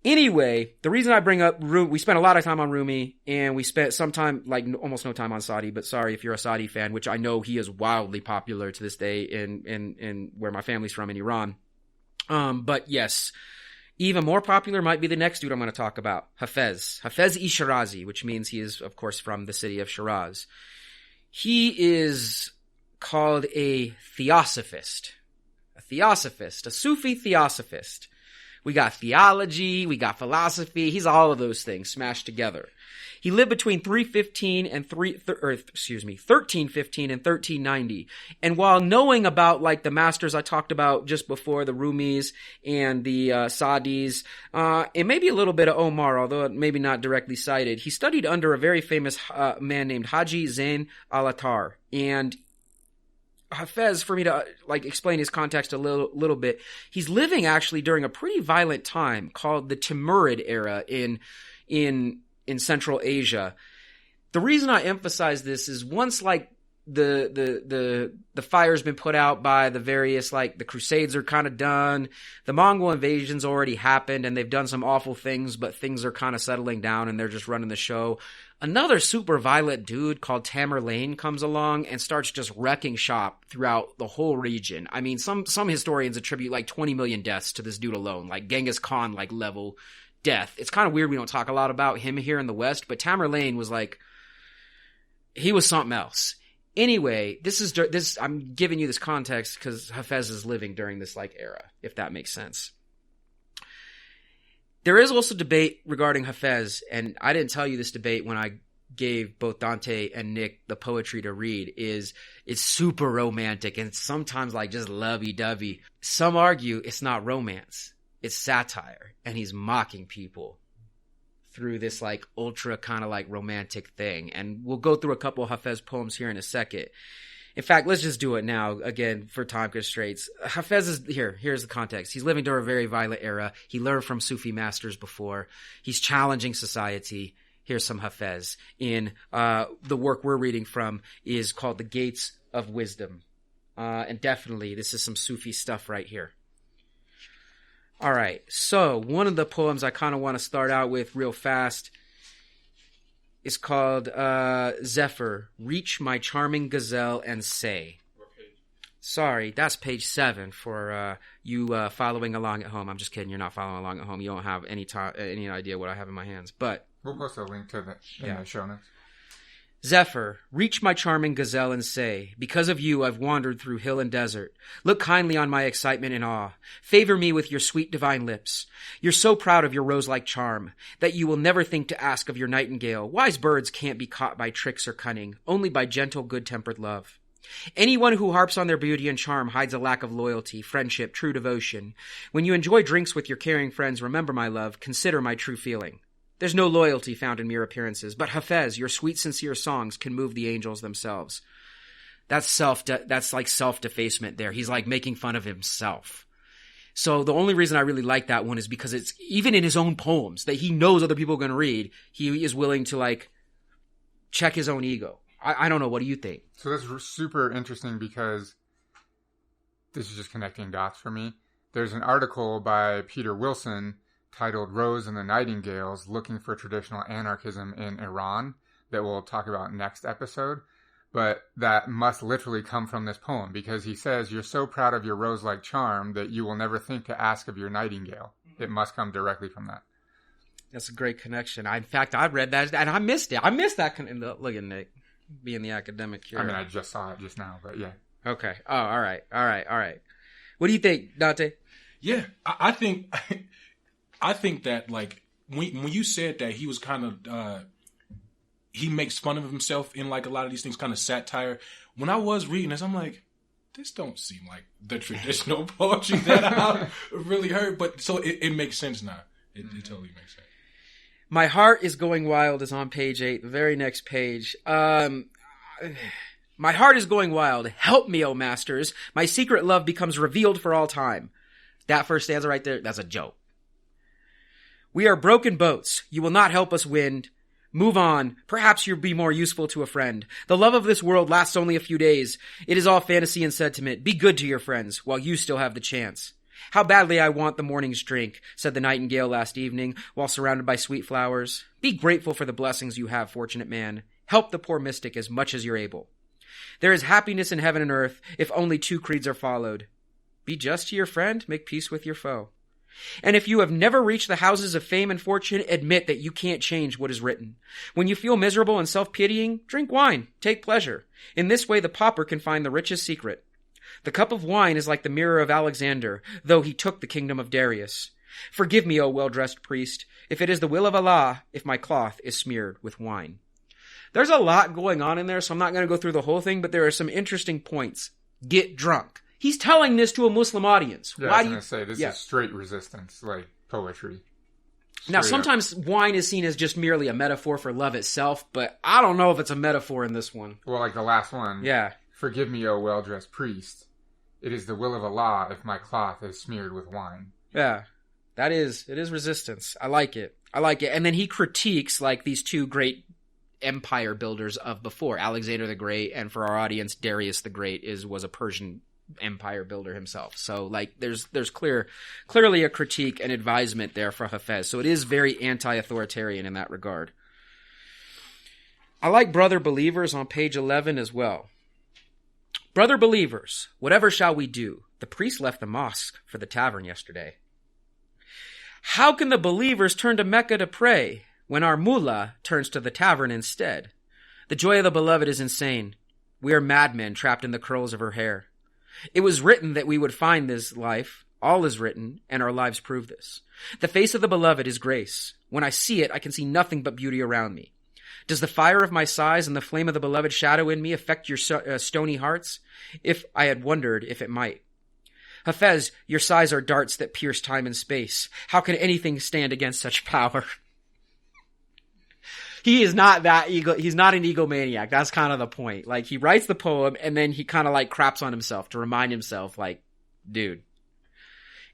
Anyway, the reason I bring up Rumi, we spent a lot of time on Rumi, and we spent some time, like almost no time on Sadi, but sorry if you're a Sadi fan, which I know he is wildly popular to this day in where my family's from, in Iran. But yes, even more popular might be the next dude I'm going to talk about, Hafez-i Shirazi, which means he is, of course, from the city of Shiraz. He is called a theosophist, a Sufi theosophist. We got theology, we got philosophy. He's all of those things smashed together. He lived between 1315 and 1390. And while knowing about like the masters I talked about just before, the Rumis and the Sadis, and maybe a little bit of Omar, although maybe not directly cited, he studied under a very famous man named Haji Zain al-Attar. And Hafez, for me to like explain his context a little bit, he's living actually during a pretty violent time called the Timurid era in Central Asia. The reason I emphasize this is once like the fire's been put out by the various, like the Crusades are kind of done, the Mongol invasion's already happened, and they've done some awful things, but things are kind of settling down and they're just running the show. Another super violent dude called Tamerlane comes along and starts just wrecking shop throughout the whole region. I mean, some historians attribute like 20 million deaths to this dude alone, like Genghis Khan like level death. It's kind of weird we don't talk a lot about him here in the West, but Tamerlane was like, he was something else. Anyway, this I'm giving you this context because Hafez is living during this like era, if that makes sense. There is also debate regarding Hafez, and I didn't tell you this debate when I gave both Donte and Nick the poetry to read. It's super romantic and sometimes like just lovey-dovey. Some argue it's not romance, it's satire, and he's mocking people through this like ultra kind of like romantic thing. And we'll go through a couple of Hafez poems here in a second. In fact, let's just do it now, again, for time constraints. Hafez is here. Here's the context. He's living during a very violent era. He learned from Sufi masters before. He's challenging society. Here's some Hafez. In the work we're reading from is called The Gates of Wisdom. And definitely, this is some Sufi stuff right here. All right. So one of the poems I kind of want to start out with real fast is called Zephyr, Reach My Charming Gazelle and Say. What page? Sorry, that's page 7 for you following along at home. I'm just kidding. You're not following along at home. You don't have any idea what I have in my hands. But we'll post a link to it in the show notes. Zephyr, reach my charming gazelle and say, because of you I've wandered through hill and desert. Look kindly on my excitement and awe. Favor me with your sweet divine lips. You're so proud of your rose-like charm that you will never think to ask of your nightingale. Wise birds can't be caught by tricks or cunning, only by gentle, good-tempered love. Anyone who harps on their beauty and charm hides a lack of loyalty, friendship, true devotion. When you enjoy drinks with your caring friends, remember, my love, consider my true feeling. There's no loyalty found in mere appearances, but Hafez, your sweet, sincere songs can move the angels themselves. That's like self-defacement there. He's like making fun of himself. So the only reason I really like that one is because it's even in his own poems that he knows other people are going to read, he is willing to like check his own ego. I don't know. What do you think? So that's super interesting because this is just connecting dots for me. There's an article by Peter Wilson titled Rose and the Nightingales Looking for Traditional Anarchism in Iran that we'll talk about next episode. But that must literally come from this poem because he says, you're so proud of your rose-like charm that you will never think to ask of your nightingale. It must come directly from that. That's a great connection. In fact, I read that and I missed it. I missed that. Look at Nick being the academic here. I mean, I just saw it just now, but yeah. Okay. Oh, all right. What do you think, Donte? Yeah, I think that like when you said that he was kind of he makes fun of himself in like a lot of these things, kind of satire. When I was reading this, I'm like, this don't seem like the traditional poetry that I really heard. But so it makes sense now. It totally makes sense. My Heart is Going Wild is on page 8, the very next page. My heart is going wild. Help me, O masters. My secret love becomes revealed for all time. That first stanza right there, that's a joke. We are broken boats. You will not help us, wind. Move on. Perhaps you'll be more useful to a friend. The love of this world lasts only a few days. It is all fantasy and sentiment. Be good to your friends while you still have the chance. How badly I want the morning's drink, said the nightingale last evening, while surrounded by sweet flowers. Be grateful for the blessings you have, fortunate man. Help the poor mystic as much as you're able. There is happiness in heaven and earth, if only two creeds are followed. Be just to your friend, make peace with your foe. And if you have never reached the houses of fame and fortune, admit that you can't change what is written. When you feel miserable and self-pitying, drink wine, take pleasure. In this way the pauper can find the richest secret. The cup of wine is like the mirror of Alexander, though he took the kingdom of Darius. Forgive me, O well-dressed priest, if it is the will of Allah, if my cloth is smeared with wine. There's a lot going on in there, so I'm not going to go through the whole thing, but there are some interesting points. Get drunk. He's telling this to a Muslim audience. Yeah, I was going to say, this is straight resistance, like poetry. Now, sometimes wine is seen as just merely a metaphor for love itself, but I don't know if it's a metaphor in this one. Well, like the last one. Yeah. Forgive me, O well-dressed priest. It is the will of Allah if my cloth is smeared with wine. Yeah. It is resistance. I like it. And then he critiques like these two great empire builders of before, Alexander the Great, and for our audience, Darius the Great was a Persian empire builder himself. So like there's clearly a critique and advisement there for Hafez. So it is very anti-authoritarian in that regard. I like Brother Believers on page 11 as well. Brother believers, whatever shall we do? The priest left the mosque for the tavern yesterday. How can the believers turn to Mecca to pray when our mullah turns to the tavern instead? The joy of the beloved is insane. We are madmen trapped in the curls of her hair. It was written that we would find this life. All is written, and our lives prove this. The face of the beloved is grace. When I see it, I can see nothing but beauty around me. Does the fire of my sighs and the flame of the beloved shadow in me affect your stony hearts? If I had wondered if it might. Hafez, your sighs are darts that pierce time and space. How can anything stand against such power? He is not that he's not an egomaniac. That's kind of the point. Like, he writes the poem and then he kind of like craps on himself to remind himself, like, dude.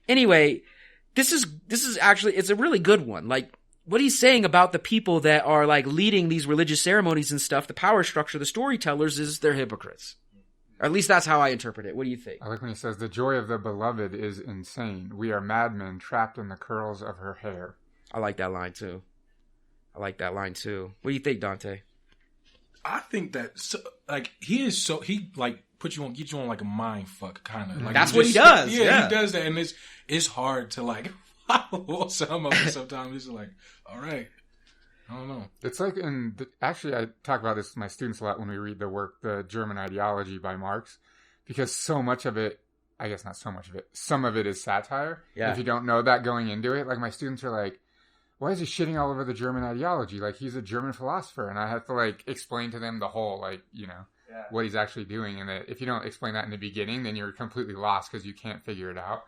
Anyway, this is actually, it's a really good one. Like, what he's saying about the people that are like leading these religious ceremonies and stuff, the power structure, the storytellers, is they're hypocrites. Or at least that's how I interpret it. What do you think? I like when he says, the joy of the beloved is insane. We are madmen trapped in the curls of her hair. I like that line too. What do you think, Donte? I think that he puts you on, get you on like a mind fuck kind of. Like, that's what he does. Yeah, he does that, and it's hard to like follow some of it. Sometimes it's like, all right, I don't know. It's like actually, I talk about this with my students a lot when we read the work, The German Ideology by Marx, because so much of it, I guess not so much of it, some of it is satire. Yeah. If you don't know that going into it, like my students are like, why is he shitting all over the German ideology? Like, he's a German philosopher. And I have to like explain to them the whole, like, what he's actually doing. And that if you don't explain that in the beginning, then you're completely lost because you can't figure it out.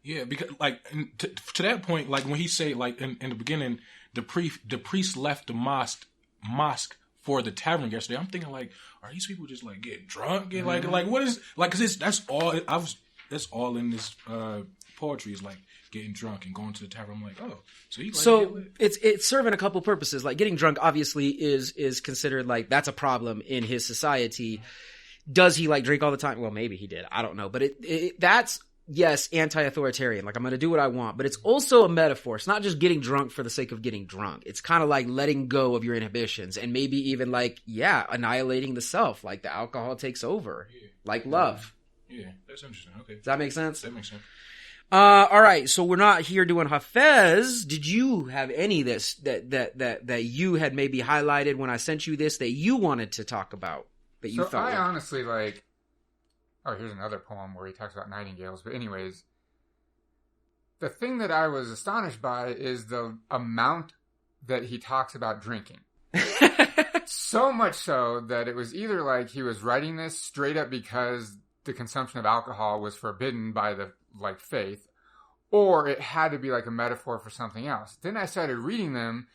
Yeah, because like to that point, like when he say like in the beginning, the priest left the mosque for the tavern yesterday. I'm thinking like, are these people just like getting drunk and like what is like? Because that's all in this poetry is like getting drunk and going to the tavern. I'm like, oh, so he like so it's serving a couple purposes. Like getting drunk obviously is considered like that's a problem in his society. Does he like drink all the time? Well, maybe he did. I don't know, but that's. Yes, anti-authoritarian. Like, I'm going to do what I want. But it's also a metaphor. It's not just getting drunk for the sake of getting drunk. It's kind of like letting go of your inhibitions and maybe even like, annihilating the self. Like the alcohol takes over. Yeah. Like love. Yeah, that's interesting. Okay. Does that make sense? That makes sense. All right. So we're not here doing Hafez. Did you have any this that you had maybe highlighted when I sent you this that you wanted to talk about? That you thought? I honestly like... Oh, here's another poem where he talks about nightingales. But anyways, the thing that I was astonished by is the amount that he talks about drinking. So much so that it was either like he was writing this straight up because the consumption of alcohol was forbidden by the like faith, or it had to be like a metaphor for something else. Then I started reading them.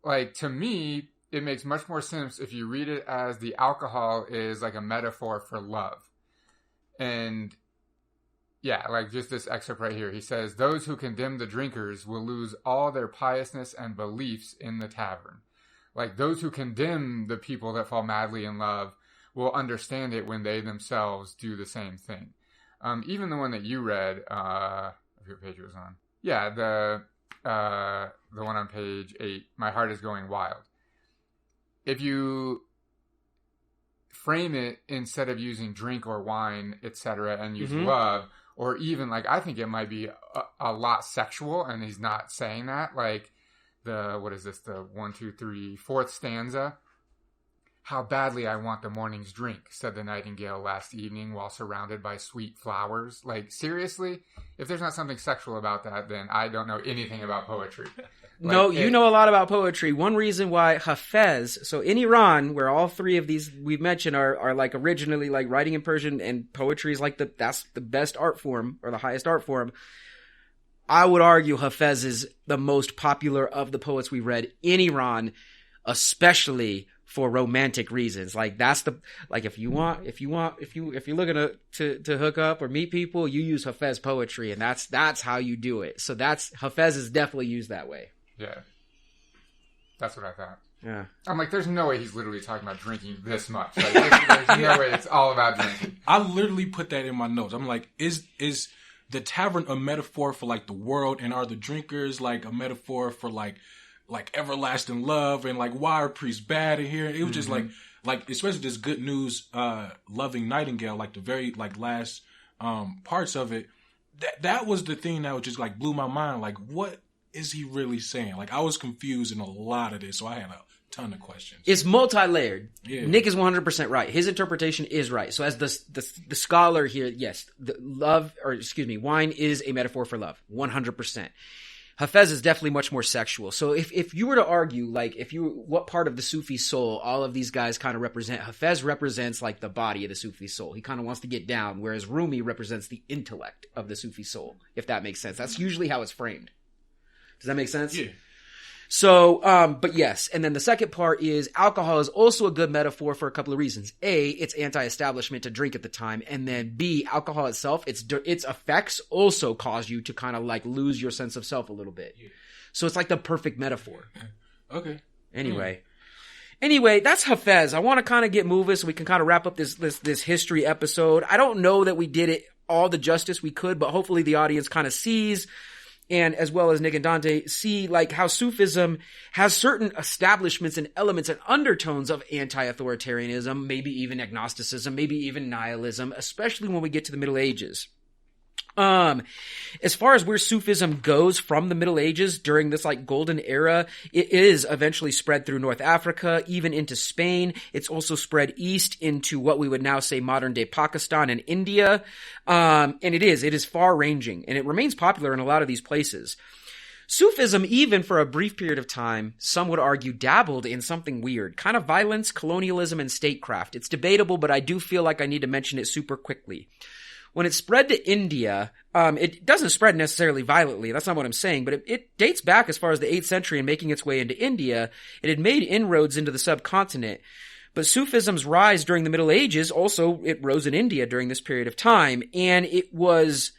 Like, to me, it makes much more sense if you read it as the alcohol is like a metaphor for love. And yeah, like just this excerpt right here. He says, "Those who condemn the drinkers will lose all their piousness and beliefs in the tavern." Like those who condemn the people that fall madly in love will understand it when they themselves do the same thing. Even the one that you read, I forget what page it was on. Yeah, the one on page 8, "My heart is going wild." If you frame it instead of using drink or wine, etc., and use love, or even like I think it might be a lot sexual, and he's not saying that. Like the 1, 2, 3, 4th stanza. "How badly I want the morning's drink," said the nightingale last evening while surrounded by sweet flowers. Like, seriously? If there's not something sexual about that, then I don't know anything about poetry. Like, no, you know a lot about poetry. One reason why Hafez, so in Iran, where all three of these we've mentioned are like originally like writing in Persian and poetry is like that's the best art form or the highest art form. I would argue Hafez is the most popular of the poets we read in Iran, especially for romantic reasons. Like that's the like if you're looking to hook up or meet people, you use Hafez poetry, and that's how you do it. So that's Hafez is definitely used that way. Yeah. That's what I thought. Yeah. I'm like, there's no way he's literally talking about drinking this much. Like, there's no way it's all about drinking. I literally put that in my notes. I'm like, is the tavern a metaphor for like the world, and are the drinkers like a metaphor for like everlasting love, and like why are priests bad in here? It was just like especially this good news loving nightingale, like the very like last parts of it. That was the thing that was just like blew my mind. Like, what is he really saying? Like, I was confused in a lot of this, so I had a ton of questions. It's multi-layered. Yeah. Nick is 100% right. His interpretation is right. So as the scholar here, yes, wine is a metaphor for love, 100%. Hafez is definitely much more sexual. So if you were to argue, like, what part of the Sufi soul all of these guys kind of represent, Hafez represents like the body of the Sufi soul. He kind of wants to get down, whereas Rumi represents the intellect of the Sufi soul, if that makes sense. That's usually how it's framed. Does that make sense? Yeah. So, but yes. And then the second part is alcohol is also a good metaphor for a couple of reasons. A, it's anti-establishment to drink at the time. And then B, alcohol itself, its effects also cause you to kind of like lose your sense of self a little bit. Yeah. So it's like the perfect metaphor. Okay. Anyway, that's Hafez. I want to kind of get moving so we can kind of wrap up this history episode. I don't know that we did it all the justice we could, but hopefully the audience kind of sees, and as well as Nick and Donte, see like how Sufism has certain establishments and elements and undertones of anti-authoritarianism, maybe even agnosticism, maybe even nihilism, especially when we get to the Middle Ages. As far as where Sufism goes from the Middle Ages during this like golden era, it is eventually spread through North Africa, even into Spain. It's also spread east into what we would now say modern day Pakistan and India. And it is far ranging, and it remains popular in a lot of these places. Sufism, even for a brief period of time, some would argue dabbled in something weird, kind of violence, colonialism, and statecraft. It's debatable, but I do feel like I need to mention it super quickly. when it spread to India, it doesn't spread necessarily violently. That's not what I'm saying, but it dates back as far as the 8th century and making its way into India. It had made inroads into the subcontinent. But Sufism's rise during the Middle Ages also, it rose in India during this period of time, and it was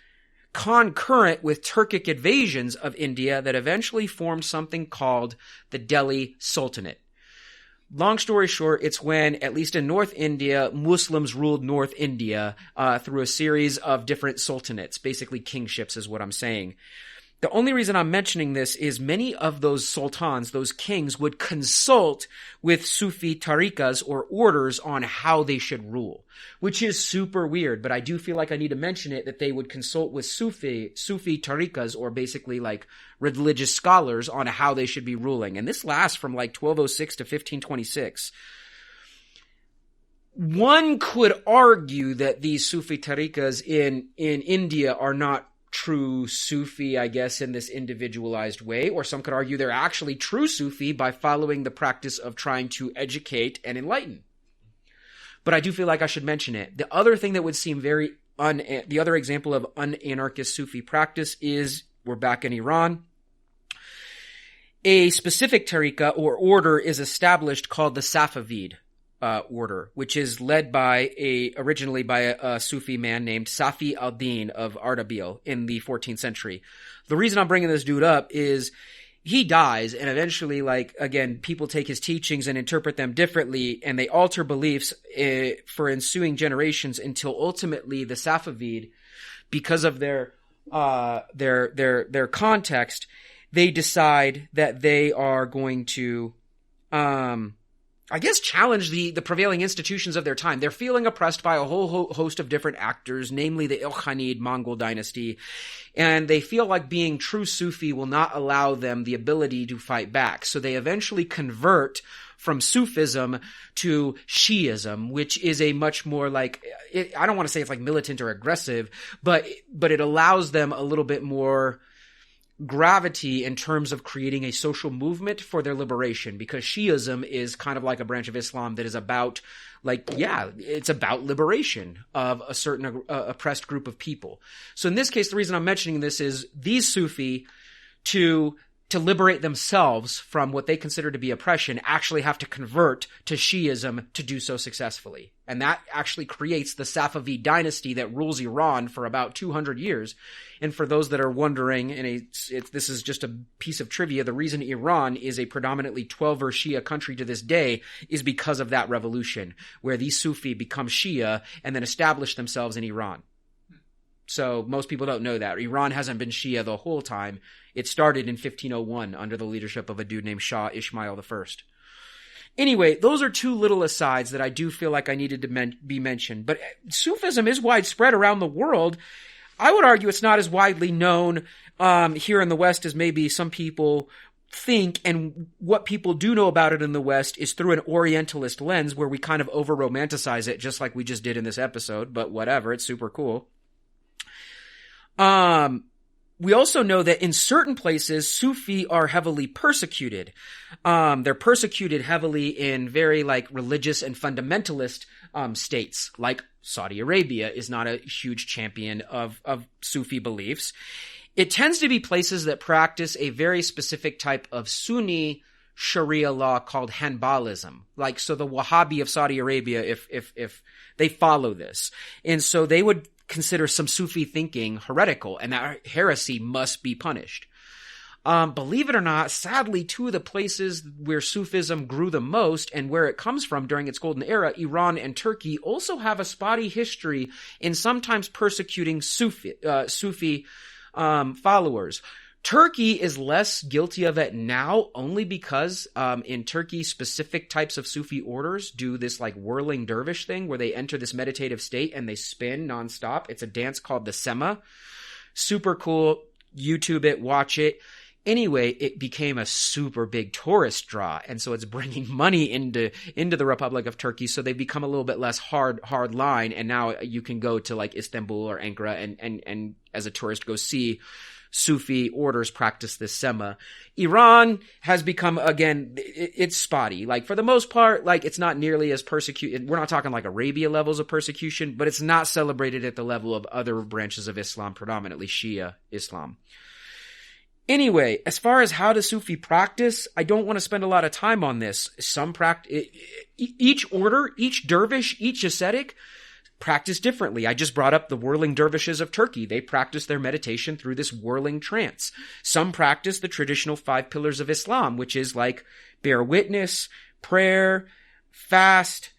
concurrent with Turkic invasions of India that eventually formed something called the Delhi Sultanate. Long story short, it's when, at least in North India, Muslims ruled North India through a series of different sultanates, basically kingships is what I'm saying. The only reason I'm mentioning this is many of those sultans, those kings, would consult with Sufi tariqas or orders on how they should rule, which is super weird, but I do feel like I need to mention it, that they would consult with Sufi tariqas, or basically like religious scholars, on how they should be ruling. And this lasts from like 1206 to 1526. One could argue that these Sufi tariqas in India are not true Sufi, I guess, in this individualized way, or some could argue they're actually true Sufi by following the practice of trying to educate and enlighten. But I do feel like I should mention it. The other thing that would seem the other example of un-anarchist Sufi practice is, we're back in Iran. A specific tariqa or order is established called the Safavid order, which is led originally by a Sufi man named Safi al-Din of Ardabil in the 14th century. The reason I'm bringing this dude up is he dies, and eventually, like, again, people take his teachings and interpret them differently, and they alter beliefs for ensuing generations until ultimately the Safavid, because of their context, they decide that they are going to I guess challenge the prevailing institutions of their time. They're feeling oppressed by a whole host of different actors, namely the Ilkhanid Mongol dynasty, and they feel like being true Sufi will not allow them the ability to fight back. So they eventually convert from Sufism to Shi'ism, which is a much more like, I don't want to say it's like militant or aggressive, but it allows them a little bit more gravity in terms of creating a social movement for their liberation, because Shi'ism is kind of like a branch of Islam that is about, like, yeah, it's about liberation of a certain oppressed group of people. So in this case, the reason I'm mentioning this is these Sufi, to liberate themselves from what they consider to be oppression, actually have to convert to Shi'ism to do so successfully. And that actually creates the Safavid dynasty that rules Iran for about 200 years. And for those that are wondering, and this is just a piece of trivia, the reason Iran is a predominantly 12er Shia country to this day is because of that revolution, where these Sufi become Shia and then establish themselves in Iran. So most people don't know that. Iran hasn't been Shia the whole time. It started in 1501 under the leadership of a dude named Shah Ismail I. Anyway, those are two little asides that I do feel like I needed to be mentioned. But Sufism is widespread around the world. I would argue it's not as widely known here in the West as maybe some people think, and what people do know about it in the West is through an Orientalist lens, where we kind of over-romanticize it, just like we just did in this episode, but whatever, it's super cool. We also know that in certain places, Sufi are heavily persecuted. They're persecuted heavily in very like religious and fundamentalist states, like Saudi Arabia is not a huge champion of Sufi beliefs. It tends to be places that practice a very specific type of Sunni Sharia law called Hanbalism. Like, so the Wahhabi of Saudi Arabia, if they follow this. And so they would consider some Sufi thinking heretical, and that heresy must be punished. Believe it or not, sadly, two of the places where Sufism grew the most and where it comes from during its golden era, Iran and Turkey, also have a spotty history in sometimes persecuting Sufi followers. Turkey is less guilty of it now, only because in Turkey, specific types of Sufi orders do this like whirling dervish thing where they enter this meditative state and they spin nonstop. It's a dance called the Sema. Super cool. YouTube it, watch it. Anyway, it became a super big tourist draw, and so it's bringing money into the Republic of Turkey. So they've become a little bit less hard line, and now you can go to like Istanbul or Ankara and as a tourist go see Sufi orders practice this sema. Iran has become, again, it's spotty. Like, for the most part, like, it's not nearly as persecuted. We're not talking like Arabia levels of persecution, but it's not celebrated at the level of other branches of Islam, predominantly Shia Islam. Anyway, as far as how does Sufi practice, I don't want to spend a lot of time on this. Each order, each dervish, each ascetic practice differently. I just brought up the whirling dervishes of Turkey. They practice their meditation through this whirling trance. Some practice the traditional 5 pillars of Islam, which is like bear witness, prayer, fast,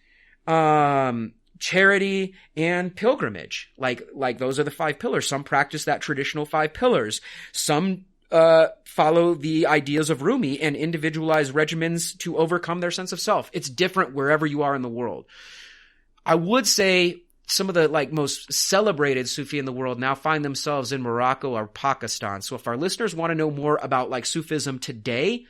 charity, and pilgrimage. Like those are the 5 pillars. Some practice that traditional 5 pillars. Some follow the ideas of Rumi and individualize regimens to overcome their sense of self. It's different wherever you are in the world. I would say some of the like most celebrated Sufi in the world now find themselves in Morocco or Pakistan. So if our listeners want to know more about like Sufism today,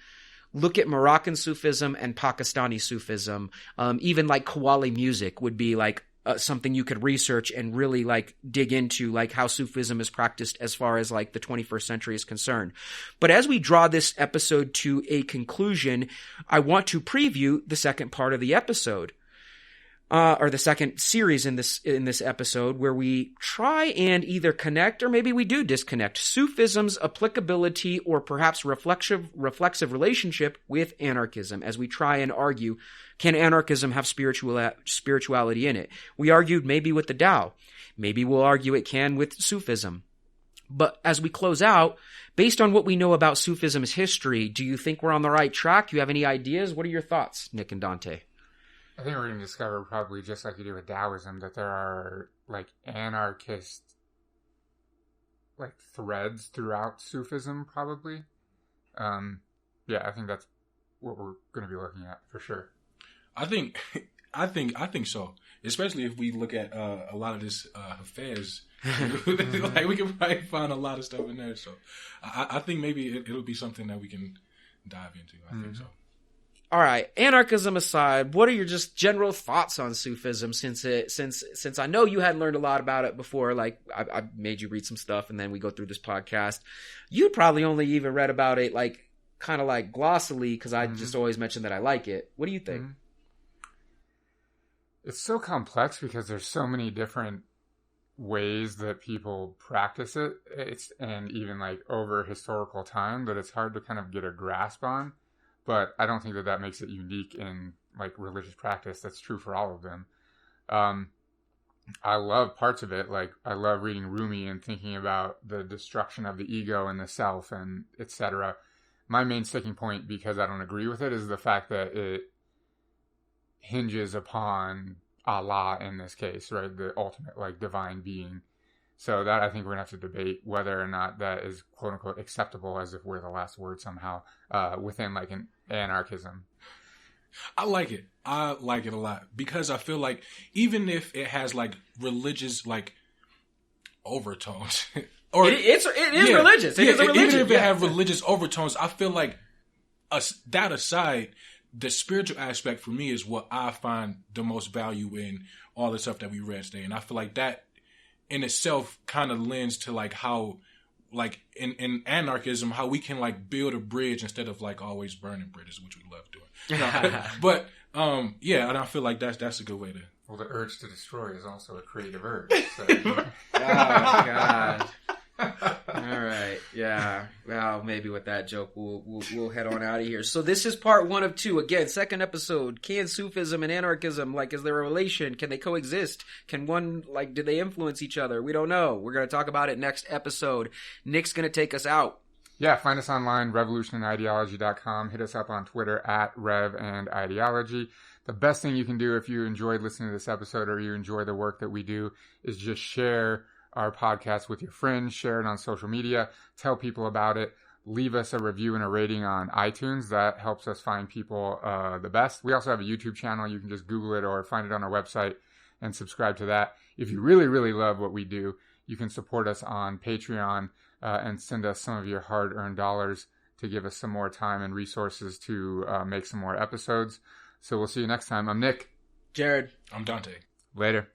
look at Moroccan Sufism and Pakistani Sufism. Even like Qawwali music would be like something you could research and really like dig into, like how Sufism is practiced as far as like the 21st century is concerned. But as we draw this episode to a conclusion, I want to preview the second part of the episode. Or the second series in this episode, where we try and either connect or maybe we do disconnect Sufism's applicability or perhaps reflexive relationship with anarchism, as we try and argue, can anarchism have spirituality in it? We argued maybe with the Tao. Maybe we'll argue it can with Sufism. But as we close out, based on what we know about Sufism's history, do you think we're on the right track? Do you have any ideas? What are your thoughts, Nick and Donte? I think we're going to discover, probably just like you do with Taoism, that there are like anarchist like threads throughout Sufism, probably. Yeah, I think that's what we're going to be looking at for sure. I think so. Especially if we look at a lot of this Hafez, like we can probably find a lot of stuff in there. So I think maybe it'll be something that we can dive into. I think so. All right, anarchism aside, what are your just general thoughts on Sufism? Since I know you hadn't learned a lot about it before, like I made you read some stuff, and then we go through this podcast. You probably only even read about it like kind of like glossally, because I just always mention that I like it. What do you think? It's so complex because there's so many different ways that people practice it. And even like over historical time, that it's hard to kind of get a grasp on. But I don't think that makes it unique in like religious practice. That's true for all of them. I love parts of it. Like I love reading Rumi and thinking about the destruction of the ego and the self and etc. My main sticking point, because I don't agree with it, is the fact that it hinges upon Allah in this case, right? The ultimate like divine being. So that I think we're going to have to debate whether or not that is quote unquote acceptable, as if we're the last word somehow, within like an anarchism. I like it. I like it a lot because I feel like even if it has like religious like overtones, or it is religious. It is a religion. Even if it has religious overtones, I feel like that aside, the spiritual aspect for me is what I find the most value in all the stuff that we read today, and I feel like that in itself kind of lends to like how like in anarchism, how we can like build a bridge instead of like always burning bridges, which we love doing. But yeah, and I feel like that's a good way to. Well, the urge to destroy is also a creative urge. So. Oh God! All right, yeah. Well, maybe with that joke, we'll head on out of here. So this is part 1 of 2. Again, second episode. Can Sufism and anarchism, like, is there a relation? Can they coexist? Can one, like, do they influence each other? We don't know. We're going to talk about it next episode. Nick's going to take us out. Yeah, find us online, revolutionandideology.com. Hit us up on Twitter at RevAndIdeology. The best thing you can do if you enjoyed listening to this episode or you enjoy the work that we do is just share our podcast with your friends, share it on social media, tell people about it, leave us a review and a rating on iTunes. That helps us find people the best. We also have a YouTube channel. You can just Google it or find it on our website and subscribe to that. If you really, really love what we do, you can support us on Patreon and send us some of your hard-earned dollars to give us some more time and resources to make some more episodes. So we'll see you next time. I'm Nick. Jared. I'm Donte. Later.